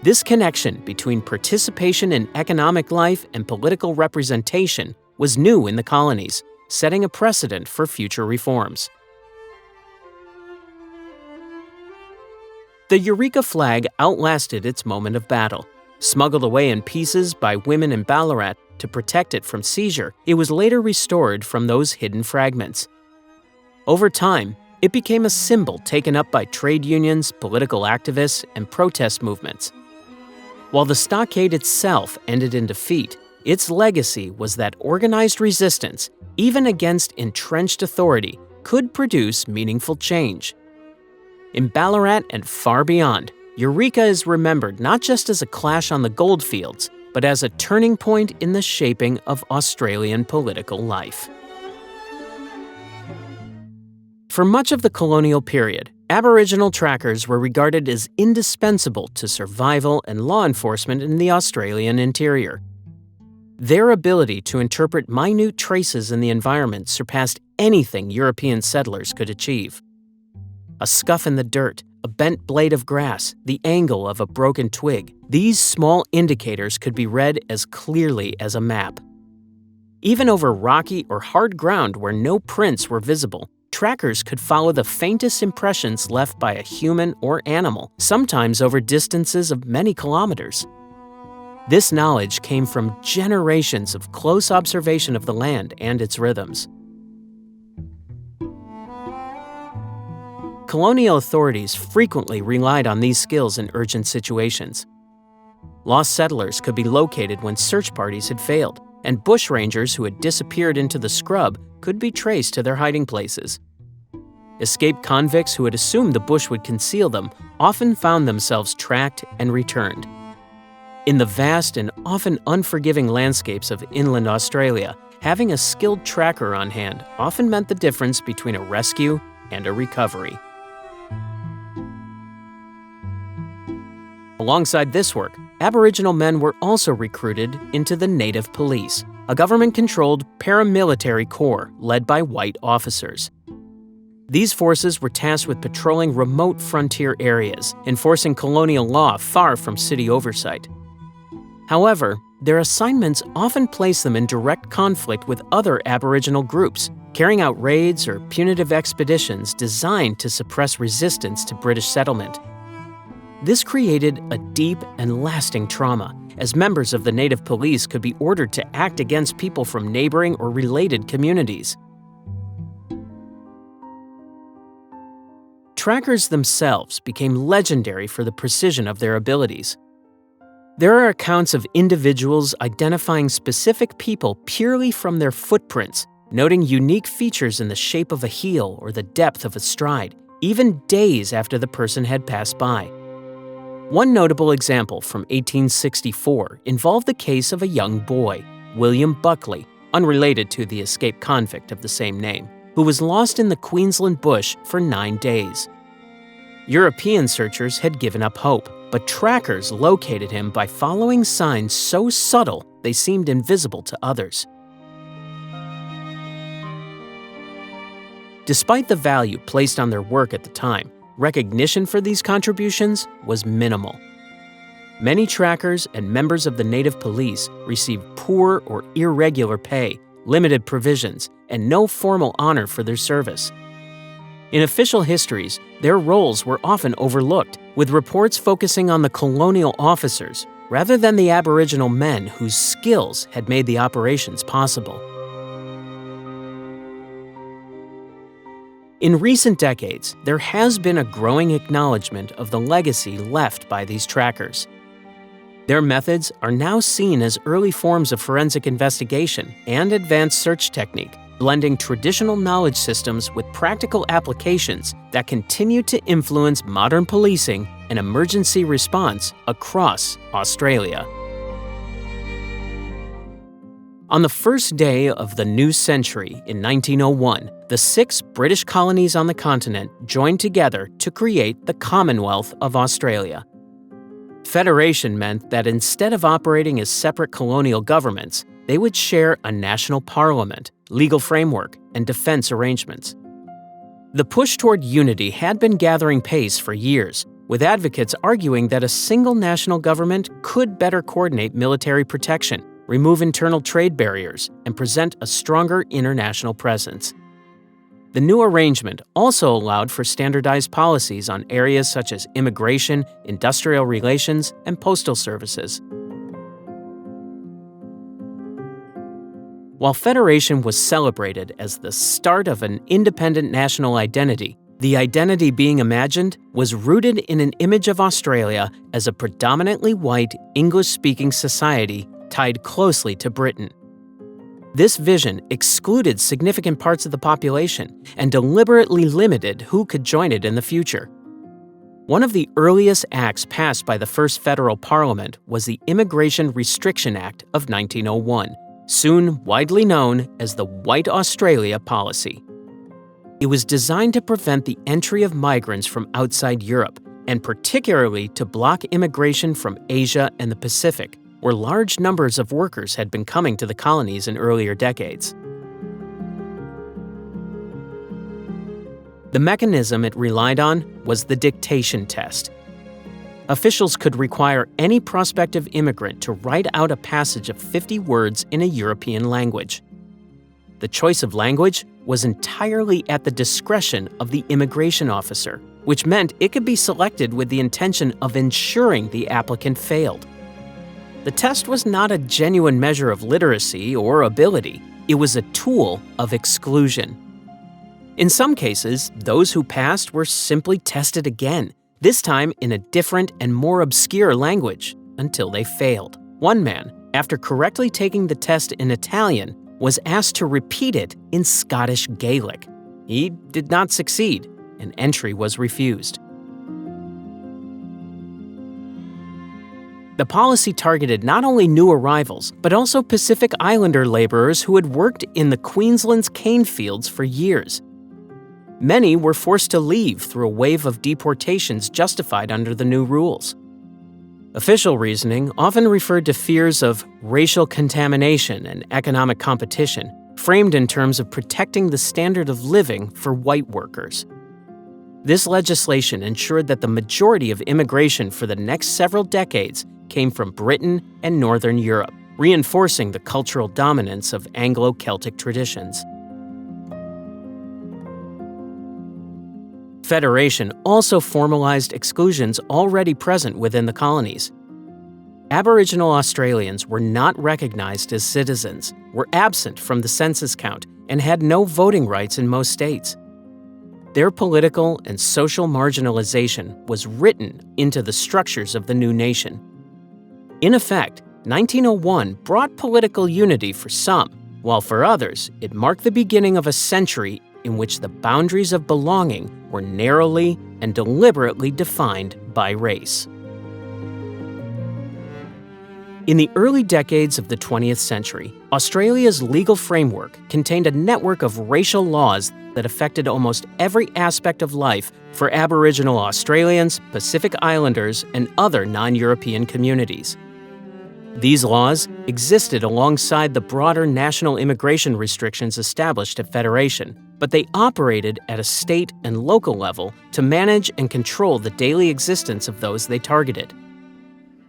This connection between participation in economic life and political representation was new in the colonies, setting a precedent for future reforms. The Eureka flag outlasted its moment of battle. Smuggled away in pieces by women in Ballarat to protect it from seizure, it was later restored from those hidden fragments. Over time, it became a symbol taken up by trade unions, political activists, and protest movements. While the stockade itself ended in defeat, its legacy was that organized resistance, even against entrenched authority, could produce meaningful change. In Ballarat and far beyond, Eureka is remembered not just as a clash on the goldfields, but as a turning point in the shaping of Australian political life. For much of the colonial period, Aboriginal trackers were regarded as indispensable to survival and law enforcement in the Australian interior. Their ability to interpret minute traces in the environment surpassed anything European settlers could achieve. A scuff in the dirt, a bent blade of grass, the angle of a broken twig, these small indicators could be read as clearly as a map. Even over rocky or hard ground where no prints were visible, trackers could follow the faintest impressions left by a human or animal, sometimes over distances of many kilometers. This knowledge came from generations of close observation of the land and its rhythms. Colonial authorities frequently relied on these skills in urgent situations. Lost settlers could be located when search parties had failed, and bushrangers who had disappeared into the scrub could be traced to their hiding places. Escaped convicts who had assumed the bush would conceal them often found themselves tracked and returned. In the vast and often unforgiving landscapes of inland Australia, having a skilled tracker on hand often meant the difference between a rescue and a recovery. Alongside this work, Aboriginal men were also recruited into the Native Police, a government-controlled paramilitary corps led by white officers. These forces were tasked with patrolling remote frontier areas, enforcing colonial law far from city oversight. However, their assignments often placed them in direct conflict with other Aboriginal groups, carrying out raids or punitive expeditions designed to suppress resistance to British settlement. This created a deep and lasting trauma, as members of the Native Police could be ordered to act against people from neighboring or related communities. Trackers themselves became legendary for the precision of their abilities. There are accounts of individuals identifying specific people purely from their footprints, noting unique features in the shape of a heel or the depth of a stride, even days after the person had passed by. One notable example from 1864 involved the case of a young boy, William Buckley, unrelated to the escaped convict of the same name, who was lost in the Queensland bush for 9 days. European searchers had given up hope, but trackers located him by following signs so subtle they seemed invisible to others. Despite the value placed on their work at the time, recognition for these contributions was minimal. Many trackers and members of the native police received poor or irregular pay, limited provisions, and no formal honor for their service. In official histories, their roles were often overlooked, with reports focusing on the colonial officers rather than the Aboriginal men whose skills had made the operations possible. In recent decades, there has been a growing acknowledgement of the legacy left by these trackers. Their methods are now seen as early forms of forensic investigation and advanced search technique, blending traditional knowledge systems with practical applications that continue to influence modern policing and emergency response across Australia. On the first day of the new century in 1901, the 6 British colonies on the continent joined together to create the Commonwealth of Australia. Federation meant that instead of operating as separate colonial governments, they would share a national parliament, legal framework, and defense arrangements. The push toward unity had been gathering pace for years, with advocates arguing that a single national government could better coordinate military protection, remove internal trade barriers, and present a stronger international presence. The new arrangement also allowed for standardized policies on areas such as immigration, industrial relations, and postal services. While Federation was celebrated as the start of an independent national identity, the identity being imagined was rooted in an image of Australia as a predominantly white, English-speaking society tied closely to Britain. This vision excluded significant parts of the population and deliberately limited who could join it in the future. One of the earliest acts passed by the first federal parliament was the Immigration Restriction Act of 1901, soon widely known as the White Australia Policy. It was designed to prevent the entry of migrants from outside Europe, and particularly to block immigration from Asia and the Pacific, where large numbers of workers had been coming to the colonies in earlier decades. The mechanism it relied on was the dictation test. Officials could require any prospective immigrant to write out a passage of 50 words in a European language. The choice of language was entirely at the discretion of the immigration officer, which meant it could be selected with the intention of ensuring the applicant failed. The test was not a genuine measure of literacy or ability. It was a tool of exclusion. In some cases, those who passed were simply tested again, this time in a different and more obscure language, until they failed. One man, after correctly taking the test in Italian, was asked to repeat it in Scottish Gaelic. He did not succeed, and entry was refused. The policy targeted not only new arrivals, but also Pacific Islander laborers who had worked in the Queensland's cane fields for years. Many were forced to leave through a wave of deportations justified under the new rules. Official reasoning often referred to fears of racial contamination and economic competition, framed in terms of protecting the standard of living for white workers. This legislation ensured that the majority of immigration for the next several decades came from Britain and Northern Europe, reinforcing the cultural dominance of Anglo-Celtic traditions. Federation also formalized exclusions already present within the colonies. Aboriginal Australians were not recognized as citizens, were absent from the census count, and had no voting rights in most states. Their political and social marginalization was written into the structures of the new nation. In effect, 1901 brought political unity for some, while for others, it marked the beginning of a century in which the boundaries of belonging were narrowly and deliberately defined by race. In the early decades of the 20th century, Australia's legal framework contained a network of racial laws that affected almost every aspect of life for Aboriginal Australians, Pacific Islanders, and other non-European communities. These laws existed alongside the broader national immigration restrictions established at Federation, but they operated at a state and local level to manage and control the daily existence of those they targeted.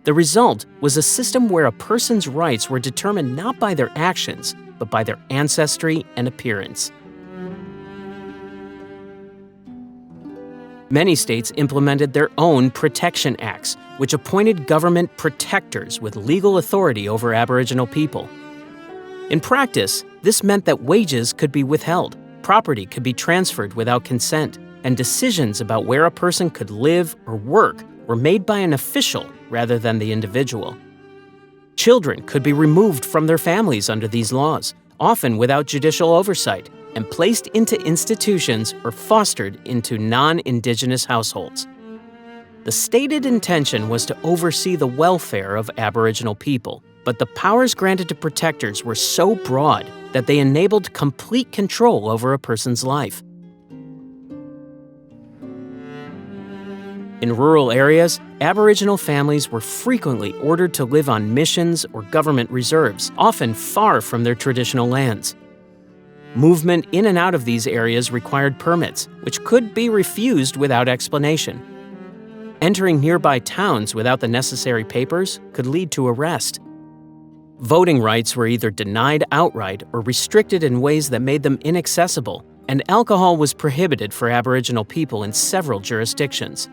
The result was a system where a person's rights were determined not by their actions, but by their ancestry and appearance. Many states implemented their own protection acts, which appointed government protectors with legal authority over Aboriginal people. In practice, this meant that wages could be withheld, property could be transferred without consent, and decisions about where a person could live or work were made by an official rather than the individual. Children could be removed from their families under these laws, often without judicial oversight, and placed into institutions or fostered into non-Indigenous households. The stated intention was to oversee the welfare of Aboriginal people, but the powers granted to protectors were so broad that they enabled complete control over a person's life. In rural areas, Aboriginal families were frequently ordered to live on missions or government reserves, often far from their traditional lands. Movement in and out of these areas required permits, which could be refused without explanation. Entering nearby towns without the necessary papers could lead to arrest. Voting rights were either denied outright or restricted in ways that made them inaccessible, and alcohol was prohibited for Aboriginal people in several jurisdictions.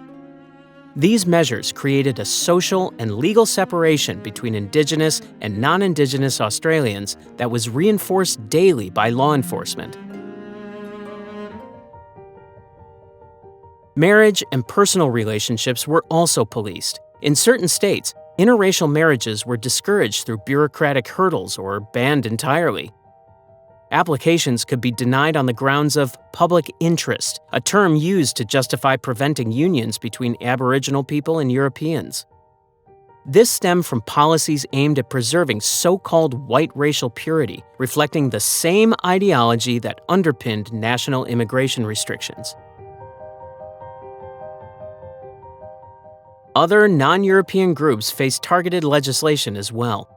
These measures created a social and legal separation between Indigenous and non-Indigenous Australians that was reinforced daily by law enforcement. Marriage and personal relationships were also policed. In certain states, interracial marriages were discouraged through bureaucratic hurdles or banned entirely. Applications could be denied on the grounds of public interest, a term used to justify preventing unions between Aboriginal people and Europeans. This stemmed from policies aimed at preserving so-called white racial purity, reflecting the same ideology that underpinned national immigration restrictions. Other non-European groups faced targeted legislation as well.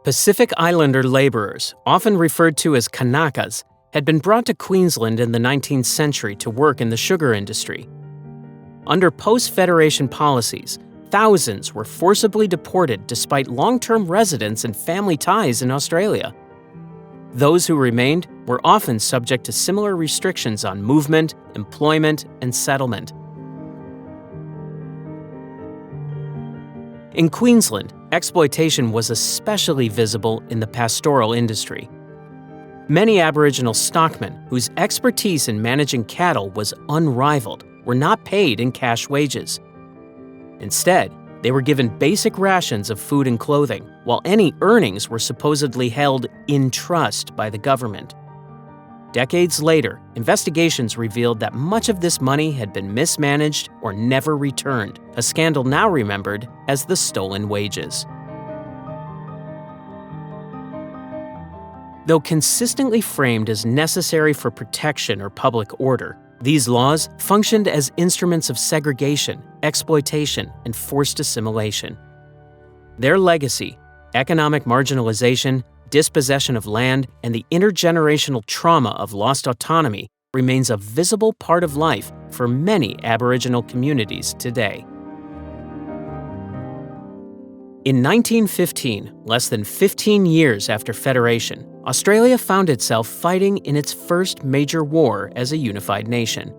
Pacific Islander laborers, often referred to as Kanakas, had been brought to Queensland in the 19th century to work in the sugar industry. Under post-Federation policies, thousands were forcibly deported despite long-term residence and family ties in Australia. Those who remained were often subject to similar restrictions on movement, employment, and settlement. In Queensland, exploitation was especially visible in the pastoral industry. Many Aboriginal stockmen, whose expertise in managing cattle was unrivaled, were not paid in cash wages. Instead, they were given basic rations of food and clothing, while any earnings were supposedly held in trust by the government. Decades later, investigations revealed that much of this money had been mismanaged or never returned, a scandal now remembered as the stolen wages. Though consistently framed as necessary for protection or public order, these laws functioned as instruments of segregation, exploitation, and forced assimilation. Their legacy, economic marginalization, dispossession of land, and the intergenerational trauma of lost autonomy remains a visible part of life for many Aboriginal communities today. In 1915, less than 15 years after Federation, Australia found itself fighting in its first major war as a unified nation.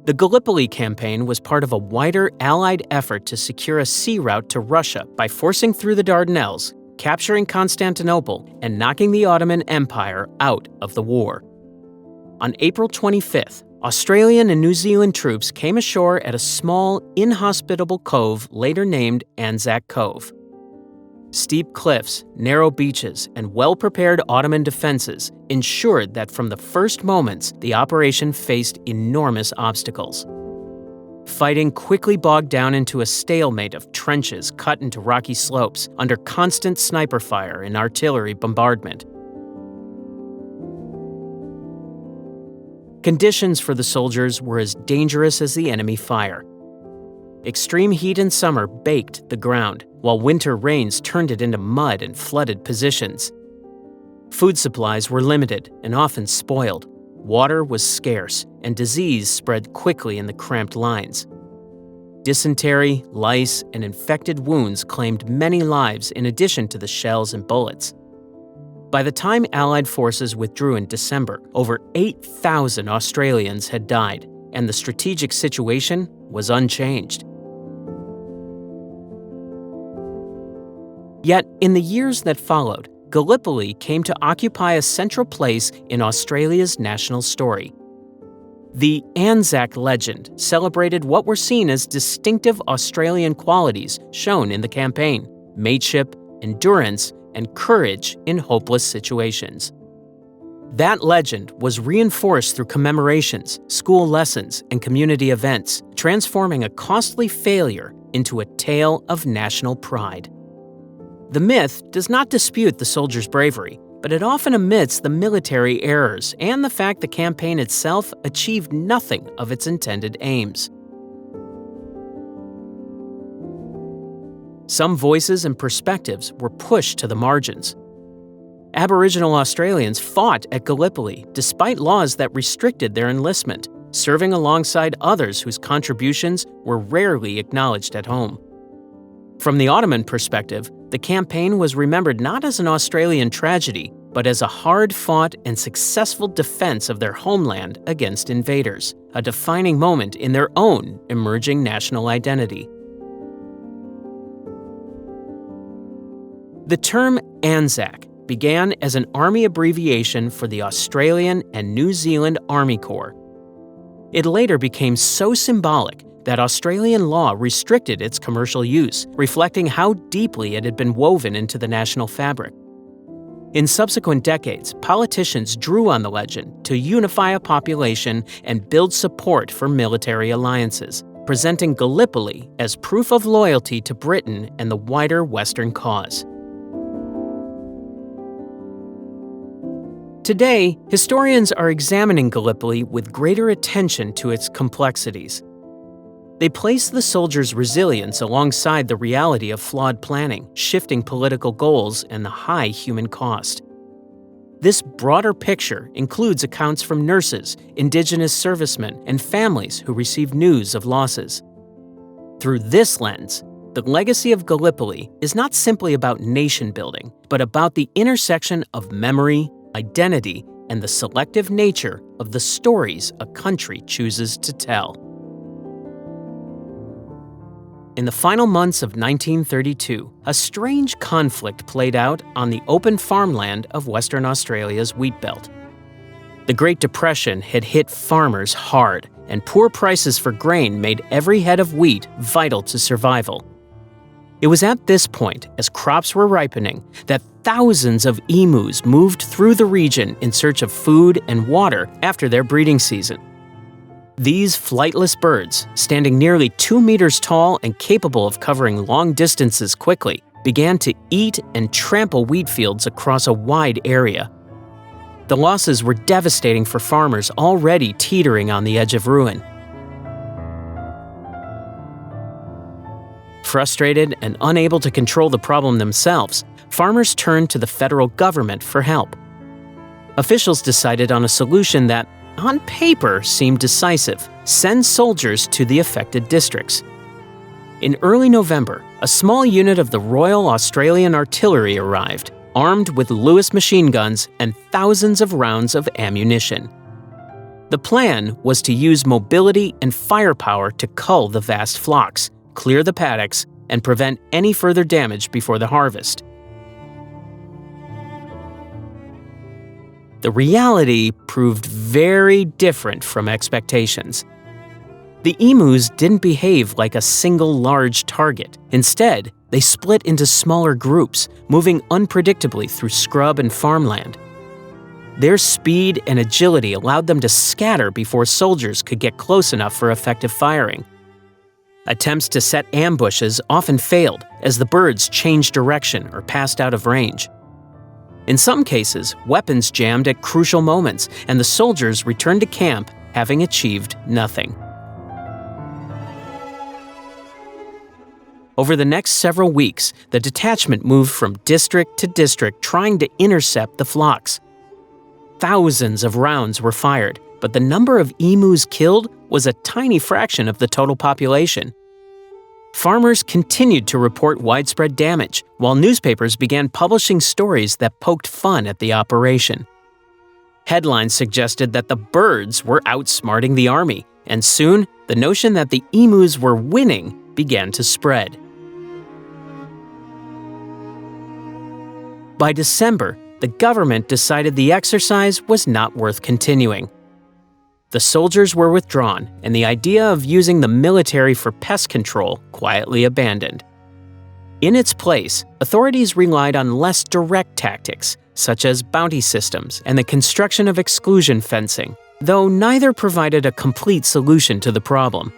The Gallipoli campaign was part of a wider Allied effort to secure a sea route to Russia by forcing through the Dardanelles, capturing Constantinople, and knocking the Ottoman Empire out of the war. On April 25th, Australian and New Zealand troops came ashore at a small, inhospitable cove later named Anzac Cove. Steep cliffs, narrow beaches, and well-prepared Ottoman defenses ensured that from the first moments, the operation faced enormous obstacles. Fighting quickly bogged down into a stalemate of trenches cut into rocky slopes under constant sniper fire and artillery bombardment. Conditions for the soldiers were as dangerous as the enemy fire. Extreme heat in summer baked the ground, while winter rains turned it into mud and flooded positions. Food supplies were limited and often spoiled. Water was scarce, and disease spread quickly in the cramped lines. Dysentery, lice, and infected wounds claimed many lives in addition to the shells and bullets. By the time Allied forces withdrew in December, over 8,000 Australians had died, and the strategic situation was unchanged. Yet, in the years that followed, Gallipoli came to occupy a central place in Australia's national story. The Anzac legend celebrated what were seen as distinctive Australian qualities shown in the campaign: mateship, endurance, and courage in hopeless situations. That legend was reinforced through commemorations, school lessons, and community events, transforming a costly failure into a tale of national pride. The myth does not dispute the soldiers' bravery, but it often omits the military errors and the fact the campaign itself achieved nothing of its intended aims. Some voices and perspectives were pushed to the margins. Aboriginal Australians fought at Gallipoli despite laws that restricted their enlistment, serving alongside others whose contributions were rarely acknowledged at home. From the Ottoman perspective, the campaign was remembered not as an Australian tragedy, but as a hard-fought and successful defense of their homeland against invaders, a defining moment in their own emerging national identity. The term ANZAC began as an army abbreviation for the Australian and New Zealand Army Corps. It later became so symbolic that Australian law restricted its commercial use, reflecting how deeply it had been woven into the national fabric. In subsequent decades, politicians drew on the legend to unify a population and build support for military alliances, presenting Gallipoli as proof of loyalty to Britain and the wider Western cause. Today, historians are examining Gallipoli with greater attention to its complexities. They place the soldiers' resilience alongside the reality of flawed planning, shifting political goals, and the high human cost. This broader picture includes accounts from nurses, Indigenous servicemen, and families who received news of losses. Through this lens, the legacy of Gallipoli is not simply about nation building, but about the intersection of memory, identity, and the selective nature of the stories a country chooses to tell. In the final months of 1932, a strange conflict played out on the open farmland of Western Australia's wheat belt. The Great Depression had hit farmers hard, and poor prices for grain made every head of wheat vital to survival. It was at this point, as crops were ripening, that thousands of emus moved through the region in search of food and water after their breeding season. These flightless birds, standing nearly 2 meters tall and capable of covering long distances quickly, began to eat and trample wheat fields across a wide area. The losses were devastating for farmers already teetering on the edge of ruin. Frustrated and unable to control the problem themselves, farmers turned to the federal government for help. Officials decided on a solution that, on paper, seemed decisive: send soldiers to the affected districts. In early November, a small unit of the Royal Australian Artillery arrived, armed with Lewis machine guns and thousands of rounds of ammunition. The plan was to use mobility and firepower to cull the vast flocks, clear the paddocks, and prevent any further damage before the harvest. The reality proved very different from expectations. The emus didn't behave like a single large target. Instead, they split into smaller groups, moving unpredictably through scrub and farmland. Their speed and agility allowed them to scatter before soldiers could get close enough for effective firing. Attempts to set ambushes often failed as the birds changed direction or passed out of range. In some cases, weapons jammed at crucial moments, and the soldiers returned to camp having achieved nothing. Over the next several weeks, the detachment moved from district to district trying to intercept the flocks. Thousands of rounds were fired, but the number of emus killed was a tiny fraction of the total population. Farmers continued to report widespread damage, while newspapers began publishing stories that poked fun at the operation. Headlines suggested that the birds were outsmarting the army, and soon the notion that the emus were winning began to spread. By December, the government decided the exercise was not worth continuing. The soldiers were withdrawn, and the idea of using the military for pest control quietly abandoned. In its place, authorities relied on less direct tactics, such as bounty systems and the construction of exclusion fencing, though neither provided a complete solution to the problem.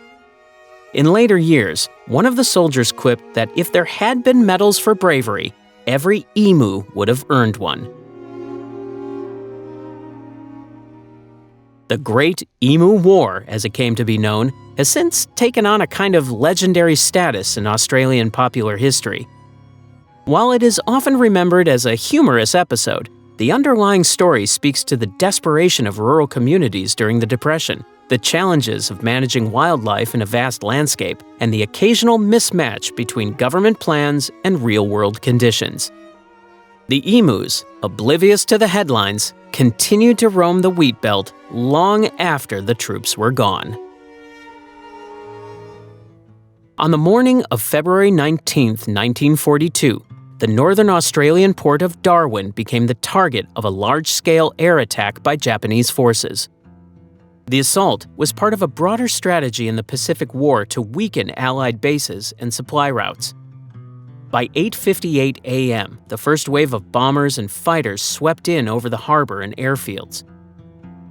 In later years, one of the soldiers quipped that if there had been medals for bravery, every emu would have earned one. The Great Emu War, as it came to be known, has since taken on a kind of legendary status in Australian popular history. While it is often remembered as a humorous episode, the underlying story speaks to the desperation of rural communities during the Depression, the challenges of managing wildlife in a vast landscape, and the occasional mismatch between government plans and real-world conditions. The emus, oblivious to the headlines, continued to roam the wheat belt long after the troops were gone. On the morning of February 19, 1942, the northern Australian port of Darwin became the target of a large-scale air attack by Japanese forces. The assault was part of a broader strategy in the Pacific War to weaken Allied bases and supply routes. By 8:58 a.m., the first wave of bombers and fighters swept in over the harbor and airfields.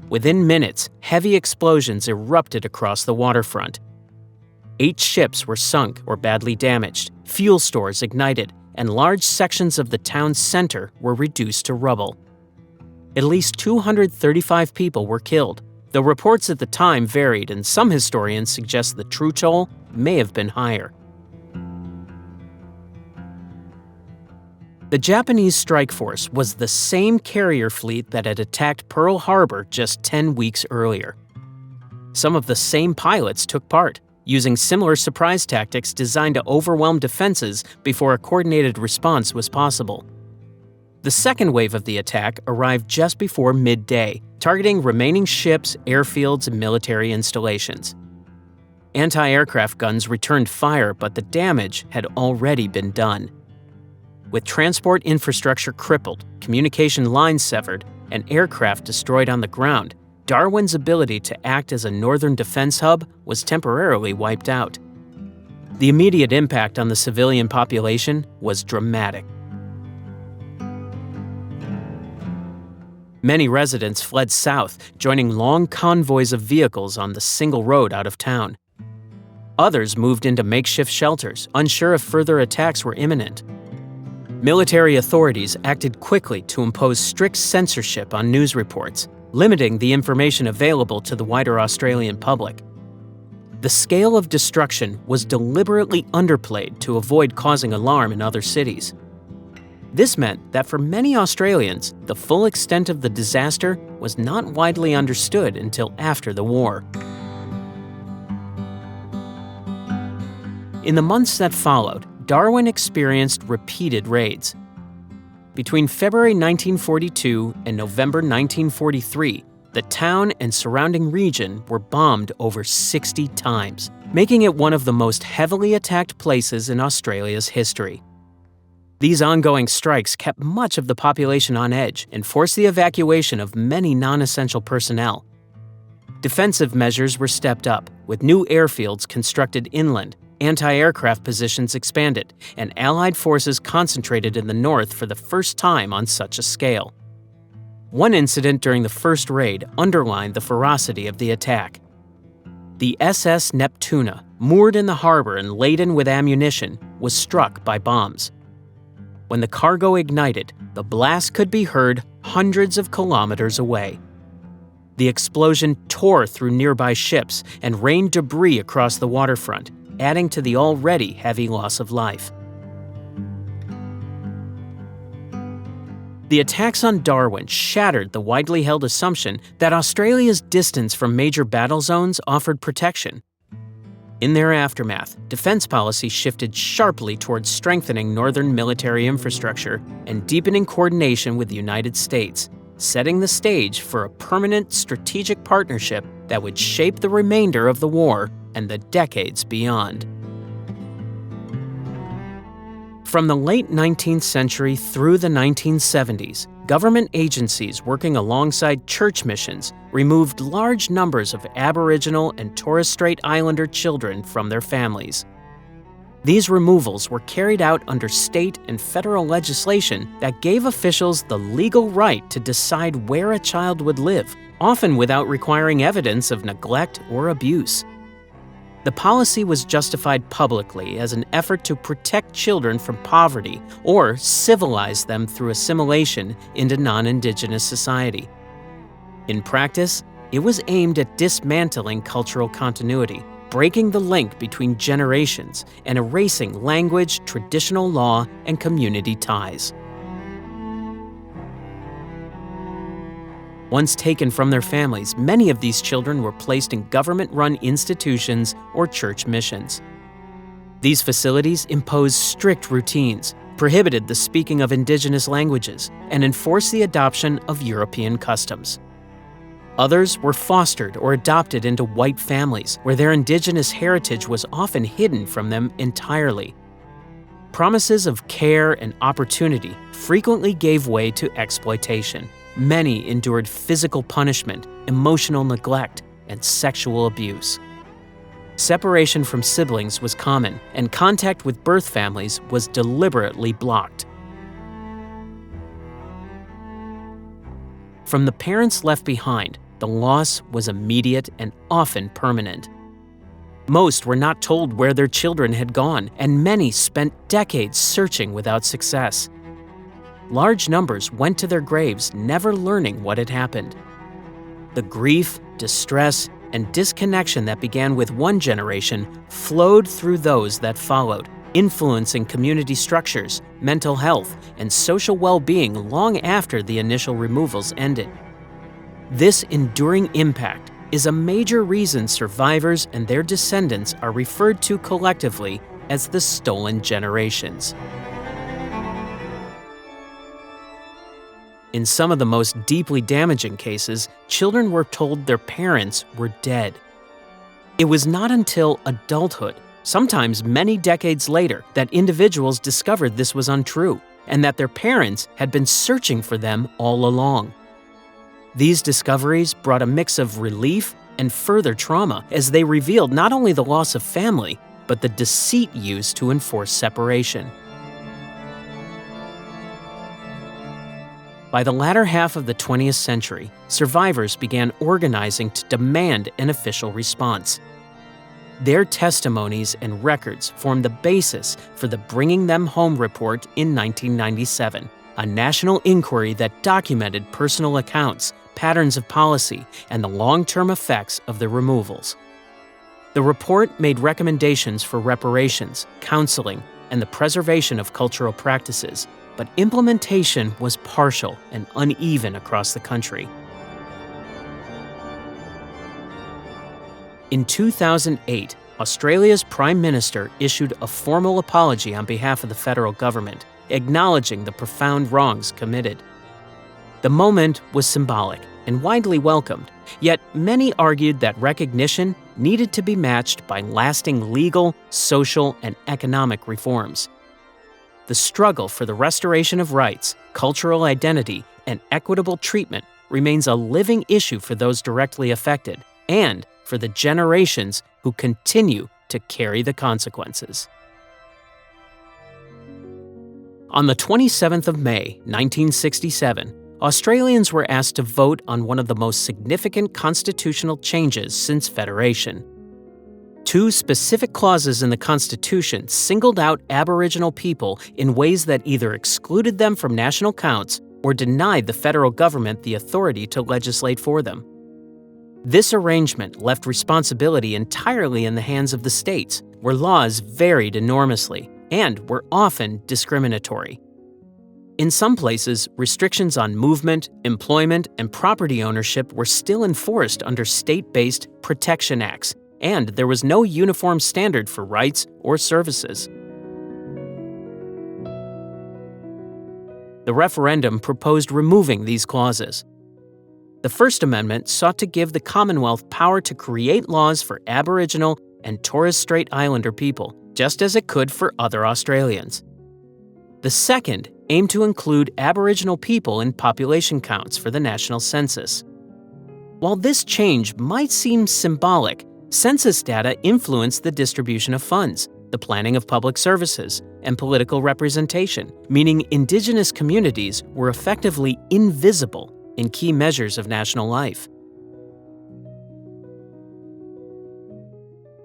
Within minutes, heavy explosions erupted across the waterfront. 8 ships were sunk or badly damaged, fuel stores ignited, and large sections of the town's center were reduced to rubble. At least 235 people were killed, though reports at the time varied, and some historians suggest the true toll may have been higher. The Japanese strike force was the same carrier fleet that had attacked Pearl Harbor just 10 weeks earlier. Some of the same pilots took part, using similar surprise tactics designed to overwhelm defenses before a coordinated response was possible. The second wave of the attack arrived just before midday, targeting remaining ships, airfields, and military installations. Anti-aircraft guns returned fire, but the damage had already been done. With transport infrastructure crippled, communication lines severed, and aircraft destroyed on the ground, Darwin's ability to act as a northern defense hub was temporarily wiped out. The immediate impact on the civilian population was dramatic. Many residents fled south, joining long convoys of vehicles on the single road out of town. Others moved into makeshift shelters, unsure if further attacks were imminent. Military authorities acted quickly to impose strict censorship on news reports, limiting the information available to the wider Australian public. The scale of destruction was deliberately underplayed to avoid causing alarm in other cities. This meant that for many Australians, the full extent of the disaster was not widely understood until after the war. In the months that followed, Darwin experienced repeated raids. Between February 1942 and November 1943, the town and surrounding region were bombed over 60 times, making it one of the most heavily attacked places in Australia's history. These ongoing strikes kept much of the population on edge and forced the evacuation of many non-essential personnel. Defensive measures were stepped up, with new airfields constructed inland, anti-aircraft positions expanded, and Allied forces concentrated in the north for the first time on such a scale. One incident during the first raid underlined the ferocity of the attack. The SS Neptuna, moored in the harbor and laden with ammunition, was struck by bombs. When the cargo ignited, the blast could be heard hundreds of kilometers away. The explosion tore through nearby ships and rained debris across the waterfront, adding to the already heavy loss of life. The attacks on Darwin shattered the widely held assumption that Australia's distance from major battle zones offered protection. In their aftermath, defense policy shifted sharply towards strengthening northern military infrastructure and deepening coordination with the United States, setting the stage for a permanent strategic partnership that would shape the remainder of the war and the decades beyond. From the late 19th century through the 1970s, government agencies working alongside church missions removed large numbers of Aboriginal and Torres Strait Islander children from their families. These removals were carried out under state and federal legislation that gave officials the legal right to decide where a child would live, often without requiring evidence of neglect or abuse. The policy was justified publicly as an effort to protect children from poverty or civilize them through assimilation into non-Indigenous society. In practice, it was aimed at dismantling cultural continuity, breaking the link between generations, and erasing language, traditional law, and community ties. Once taken from their families, many of these children were placed in government-run institutions or church missions. These facilities imposed strict routines, prohibited the speaking of Indigenous languages, and enforced the adoption of European customs. Others were fostered or adopted into white families, where their Indigenous heritage was often hidden from them entirely. Promises of care and opportunity frequently gave way to exploitation. Many endured physical punishment, emotional neglect, and sexual abuse. Separation from siblings was common, and contact with birth families was deliberately blocked. From the parents left behind, the loss was immediate and often permanent. Most were not told where their children had gone, and many spent decades searching without success. Large numbers went to their graves never learning what had happened. The grief, distress, and disconnection that began with one generation flowed through those that followed, influencing community structures, mental health, and social well-being long after the initial removals ended. This enduring impact is a major reason survivors and their descendants are referred to collectively as the stolen generations. In some of the most deeply damaging cases, children were told their parents were dead. It was not until adulthood, sometimes many decades later, that individuals discovered this was untrue and that their parents had been searching for them all along. These discoveries brought a mix of relief and further trauma as they revealed not only the loss of family, but the deceit used to enforce separation. By the latter half of the 20th century, survivors began organizing to demand an official response. Their testimonies and records formed the basis for the Bringing Them Home report in 1997, a national inquiry that documented personal accounts, patterns of policy, and the long-term effects of the removals. The report made recommendations for reparations, counseling, and the preservation of cultural practices, but implementation was partial and uneven across the country. In 2008, Australia's Prime Minister issued a formal apology on behalf of the federal government, acknowledging the profound wrongs committed. The moment was symbolic and widely welcomed, yet many argued that recognition needed to be matched by lasting legal, social, and economic reforms. The struggle for the restoration of rights, cultural identity, and equitable treatment remains a living issue for those directly affected and for the generations who continue to carry the consequences. On the 27th of May, 1967, Australians were asked to vote on one of the most significant constitutional changes since Federation. Two specific clauses in the Constitution singled out Aboriginal people in ways that either excluded them from national counts or denied the federal government the authority to legislate for them. This arrangement left responsibility entirely in the hands of the states, where laws varied enormously and were often discriminatory. In some places, restrictions on movement, employment, and property ownership were still enforced under state-based protection acts, and there was no uniform standard for rights or services. The referendum proposed removing these clauses. The First Amendment sought to give the Commonwealth power to create laws for Aboriginal and Torres Strait Islander people, just as it could for other Australians. The second aimed to include Aboriginal people in population counts for the national census. While this change might seem symbolic, census data influenced the distribution of funds, the planning of public services, and political representation, meaning Indigenous communities were effectively invisible in key measures of national life.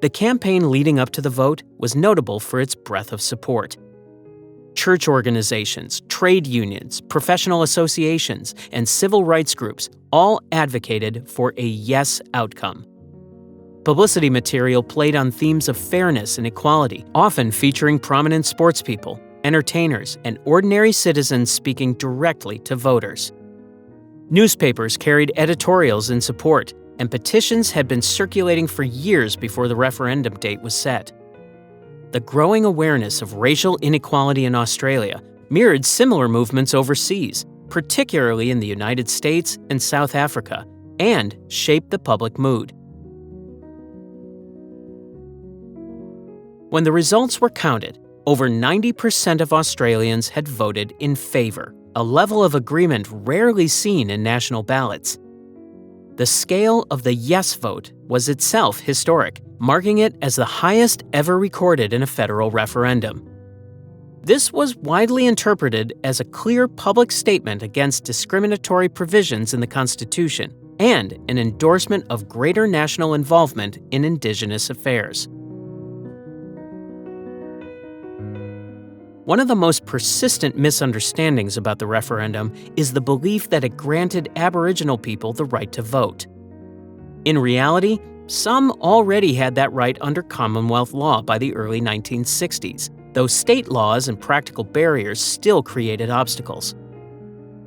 The campaign leading up to the vote was notable for its breadth of support. Church organizations, trade unions, professional associations, and civil rights groups all advocated for a yes outcome. Publicity material played on themes of fairness and equality, often featuring prominent sportspeople, entertainers, and ordinary citizens speaking directly to voters. Newspapers carried editorials in support, and petitions had been circulating for years before the referendum date was set. The growing awareness of racial inequality in Australia mirrored similar movements overseas, particularly in the United States and South Africa, and shaped the public mood. When the results were counted, over 90% of Australians had voted in favour, a level of agreement rarely seen in national ballots. The scale of the yes vote was itself historic, marking it as the highest ever recorded in a federal referendum. This was widely interpreted as a clear public statement against discriminatory provisions in the Constitution and an endorsement of greater national involvement in Indigenous affairs. One of the most persistent misunderstandings about the referendum is the belief that it granted Aboriginal people the right to vote. In reality, some already had that right under Commonwealth law by the early 1960s, though state laws and practical barriers still created obstacles.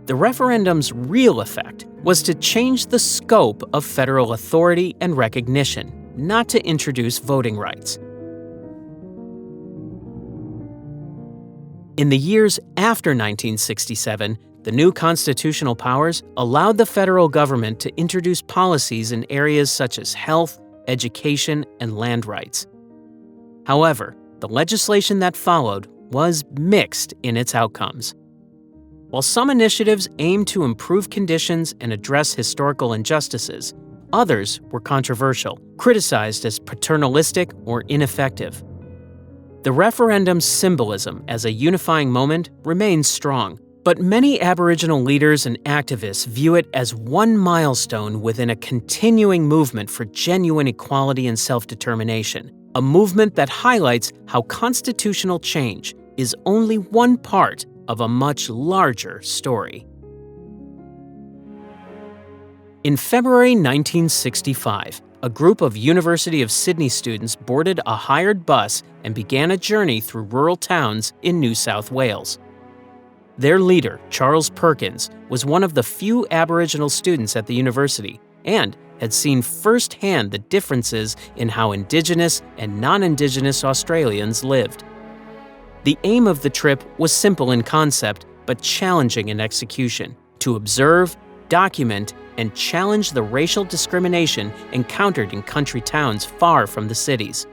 The referendum's real effect was to change the scope of federal authority and recognition, not to introduce voting rights. In the years after 1967, the new constitutional powers allowed the federal government to introduce policies in areas such as health, education, and land rights. However, the legislation that followed was mixed in its outcomes. While some initiatives aimed to improve conditions and address historical injustices, others were controversial, criticized as paternalistic or ineffective. The referendum's symbolism as a unifying moment remains strong, but many Aboriginal leaders and activists view it as one milestone within a continuing movement for genuine equality and self-determination, a movement that highlights how constitutional change is only one part of a much larger story. In February 1965, a group of University of Sydney students boarded a hired bus and began a journey through rural towns in New South Wales. Their leader, Charles Perkins, was one of the few Aboriginal students at the university and had seen firsthand the differences in how Indigenous and non-Indigenous Australians lived. The aim of the trip was simple in concept but challenging in execution: to observe, document, and challenge the racial discrimination encountered in country towns far from the cities.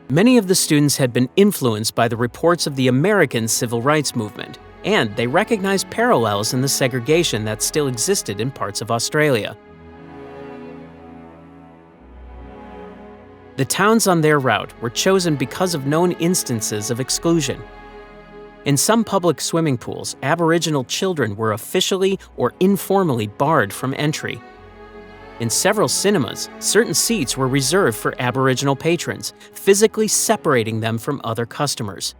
Many of the students had been influenced by the reports of the American civil rights movement, and they recognized parallels in the segregation that still existed in parts of Australia. The towns on their route were chosen because of known instances of exclusion. In some public swimming pools, Aboriginal children were officially or informally barred from entry. In several cinemas, certain seats were reserved for Aboriginal patrons, physically separating them from other customers.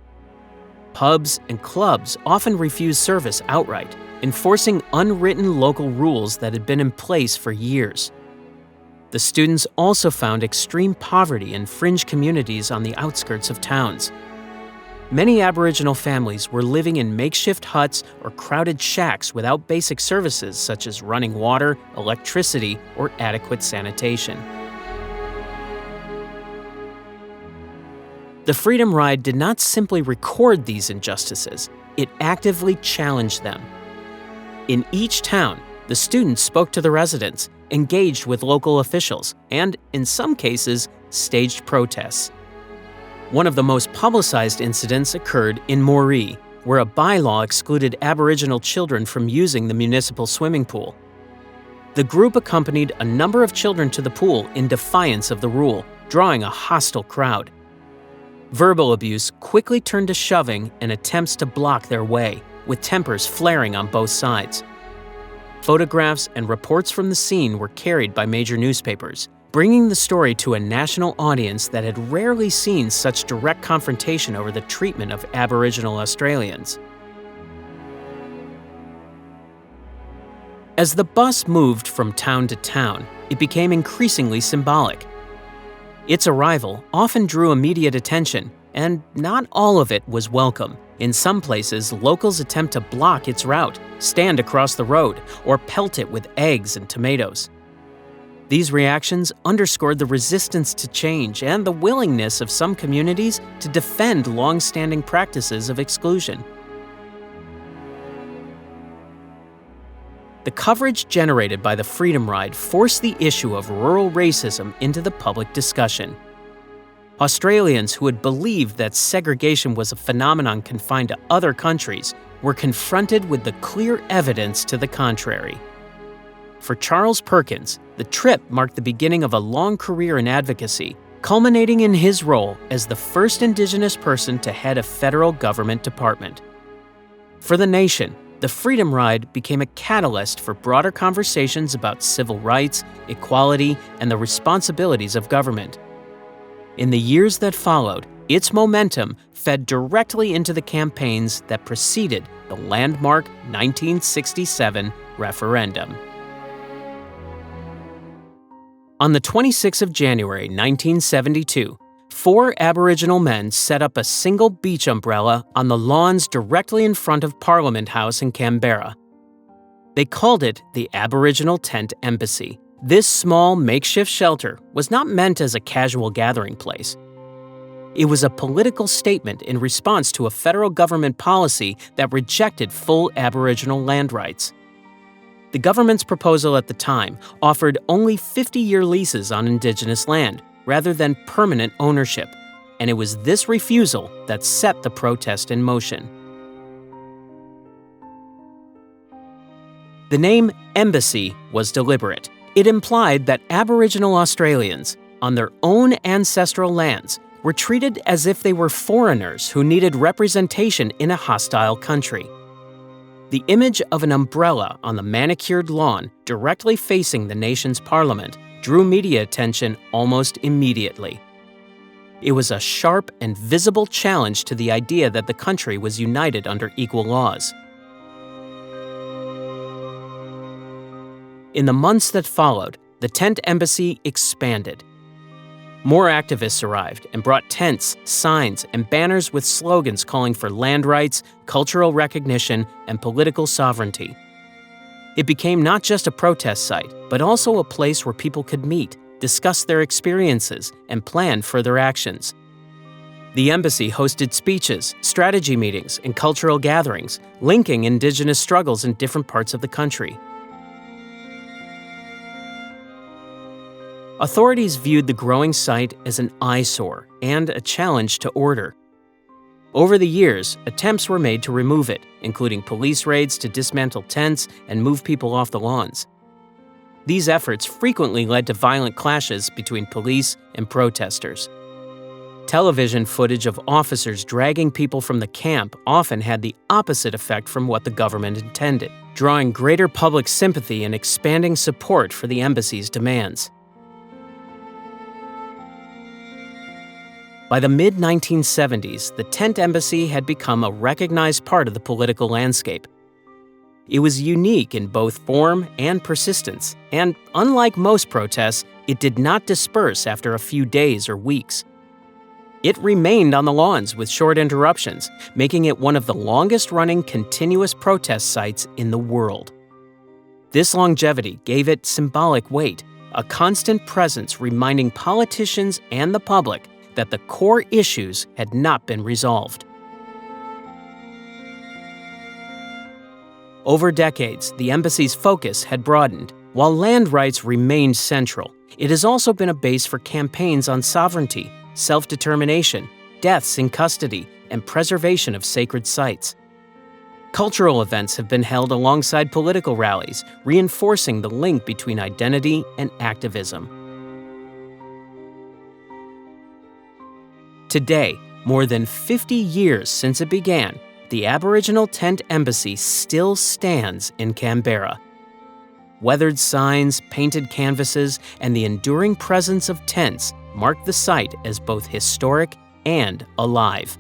Pubs and clubs often refused service outright, enforcing unwritten local rules that had been in place for years. The students also found extreme poverty in fringe communities on the outskirts of towns. Many Aboriginal families were living in makeshift huts or crowded shacks without basic services such as running water, electricity, or adequate sanitation. The Freedom Ride did not simply record these injustices, it actively challenged them. In each town, the students spoke to the residents, engaged with local officials, and, in some cases, staged protests. One of the most publicized incidents occurred in Moree, where a bylaw excluded Aboriginal children from using the municipal swimming pool. The group accompanied a number of children to the pool in defiance of the rule, drawing a hostile crowd. Verbal abuse quickly turned to shoving and attempts to block their way, with tempers flaring on both sides. Photographs and reports from the scene were carried by major newspapers, bringing the story to a national audience that had rarely seen such direct confrontation over the treatment of Aboriginal Australians. As the bus moved from town to town, it became increasingly symbolic. Its arrival often drew immediate attention, and not all of it was welcome. In some places, locals attempt to block its route, stand across the road, or pelt it with eggs and tomatoes. These reactions underscored the resistance to change and the willingness of some communities to defend long-standing practices of exclusion. The coverage generated by the Freedom Ride forced the issue of rural racism into the public discussion. Australians who had believed that segregation was a phenomenon confined to other countries were confronted with the clear evidence to the contrary. For Charles Perkins, the trip marked the beginning of a long career in advocacy, culminating in his role as the first Indigenous person to head a federal government department. For the nation, the Freedom Ride became a catalyst for broader conversations about civil rights, equality, and the responsibilities of government. In the years that followed, its momentum fed directly into the campaigns that preceded the landmark 1967 referendum. On the 26th of January 1972, 4 Aboriginal men set up a single beach umbrella on the lawns directly in front of Parliament House in Canberra. They called it the Aboriginal Tent Embassy. This small makeshift shelter was not meant as a casual gathering place. It was a political statement in response to a federal government policy that rejected full Aboriginal land rights. The government's proposal at the time offered only 50-year leases on Indigenous land, rather than permanent ownership, and it was this refusal that set the protest in motion. The name Embassy was deliberate. It implied that Aboriginal Australians, on their own ancestral lands, were treated as if they were foreigners who needed representation in a hostile country. The image of an umbrella on the manicured lawn directly facing the nation's parliament drew media attention almost immediately. It was a sharp and visible challenge to the idea that the country was united under equal laws. In the months that followed, the tent embassy expanded. More activists arrived and brought tents, signs, and banners with slogans calling for land rights, cultural recognition, and political sovereignty. It became not just a protest site, but also a place where people could meet, discuss their experiences, and plan further actions. The embassy hosted speeches, strategy meetings, and cultural gatherings, linking Indigenous struggles in different parts of the country. Authorities viewed the growing site as an eyesore and a challenge to order. Over the years, attempts were made to remove it, including police raids to dismantle tents and move people off the lawns. These efforts frequently led to violent clashes between police and protesters. Television footage of officers dragging people from the camp often had the opposite effect from what the government intended. drawing greater public sympathy and expanding support for the embassy's demands. By the mid-1970s, the tent embassy had become a recognized part of the political landscape. It was unique in both form and persistence, and unlike most protests, it did not disperse after a few days or weeks. It remained on the lawns with short interruptions, making it one of the longest-running continuous protest sites in the world. This longevity gave it symbolic weight, a constant presence reminding politicians and the public that the core issues had not been resolved. Over decades, the embassy's focus had broadened. While land rights remained central, it has also been a base for campaigns on sovereignty, self-determination, deaths in custody, and preservation of sacred sites. Cultural events have been held alongside political rallies, reinforcing the link between identity and activism. Today, more than 50 years since it began, the Aboriginal Tent Embassy still stands in Canberra. Weathered signs, painted canvases, and the enduring presence of tents mark the site as both historic and alive.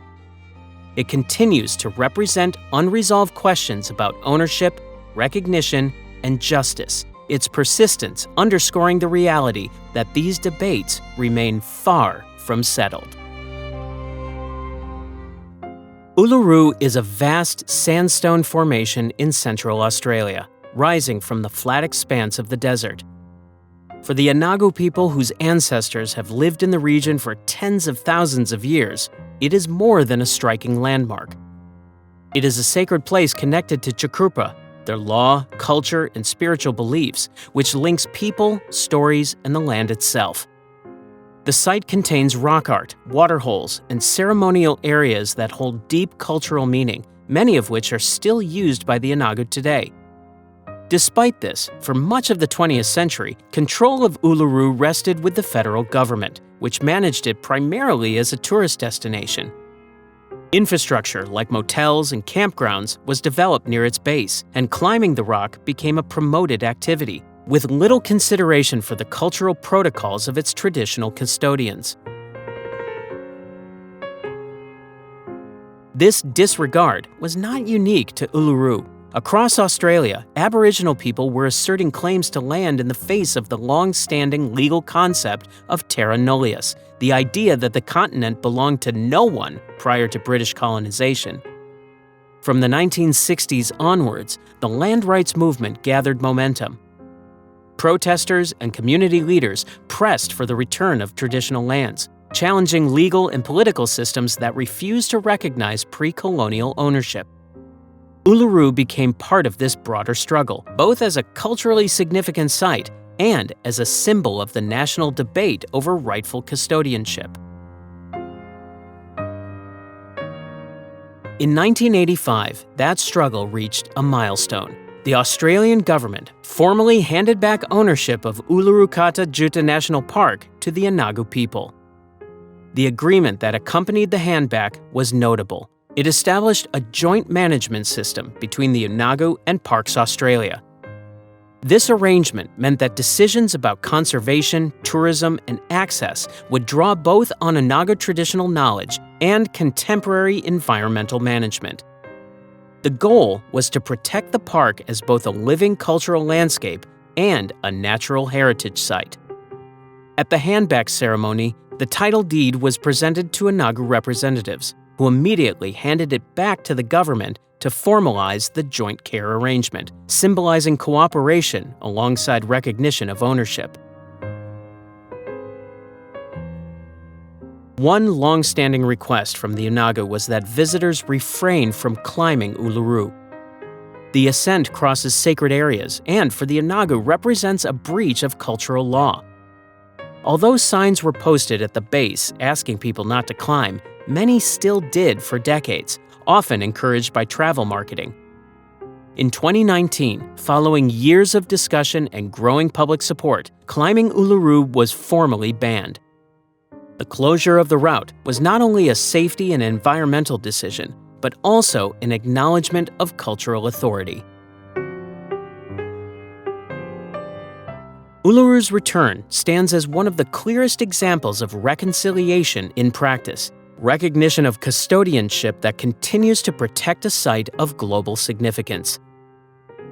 It continues to represent unresolved questions about ownership, recognition, and justice, its persistence underscoring the reality that these debates remain far from settled. Uluru is a vast sandstone formation in central Australia, rising from the flat expanse of the desert. For the Inagu people whose ancestors have lived in the region for tens of thousands of years, it is more than a striking landmark. It is a sacred place connected to Chukrupa, their law, culture, and spiritual beliefs, which links people, stories, and the land itself. The site contains rock art, waterholes, and ceremonial areas that hold deep cultural meaning, many of which are still used by the Inagu today. Despite this, for much of the 20th century, control of Uluru rested with the federal government, which managed it primarily as a tourist destination. Infrastructure like motels and campgrounds was developed near its base, and climbing the rock became a promoted activity, with little consideration for the cultural protocols of its traditional custodians. This disregard was not unique to Uluru. Across Australia, Aboriginal people were asserting claims to land in the face of the long-standing legal concept of terra nullius, the idea that the continent belonged to no one prior to British colonization. From the 1960s onwards, the land rights movement gathered momentum. Protesters and community leaders pressed for the return of traditional lands, challenging legal and political systems that refused to recognize pre-colonial ownership. Uluru became part of this broader struggle, both as a culturally significant site and as a symbol of the national debate over rightful custodianship. In 1985, that struggle reached a milestone. The Australian government formally handed back ownership of Uluru Kata Tjuta National Park to the Inagu people. The agreement that accompanied the handback was notable. It established a joint management system between the Inagu and Parks Australia. This arrangement meant that decisions about conservation, tourism, and access would draw both on Inagu traditional knowledge and contemporary environmental management. The goal was to protect the park as both a living cultural landscape and a natural heritage site. At the handback ceremony, the title deed was presented to Inagu representatives, who immediately handed it back to the government to formalize the joint care arrangement, symbolizing cooperation alongside recognition of ownership. One long-standing request from the Inagu was that visitors refrain from climbing Uluru. The ascent crosses sacred areas and, for the Inagu, represents a breach of cultural law. Although signs were posted at the base asking people not to climb, many still did for decades, often encouraged by travel marketing. In 2019, following years of discussion and growing public support, climbing Uluru was formally banned. The closure of the route was not only a safety and environmental decision, but also an acknowledgement of cultural authority. Uluru's return stands as one of the clearest examples of reconciliation in practice, recognition of custodianship that continues to protect a site of global significance.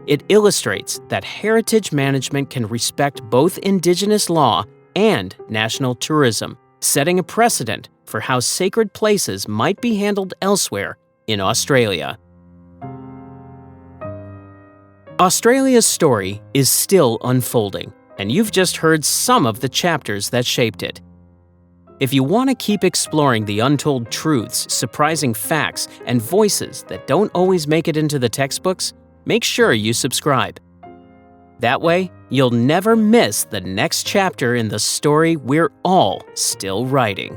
It illustrates that heritage management can respect both Indigenous law and national tourism, setting a precedent for how sacred places might be handled elsewhere in Australia. Australia's story is still unfolding, and you've just heard some of the chapters that shaped it. If you want to keep exploring the untold truths, surprising facts, and voices that don't always make it into the textbooks, make sure you subscribe. That way, you'll never miss the next chapter in the story we're all still writing.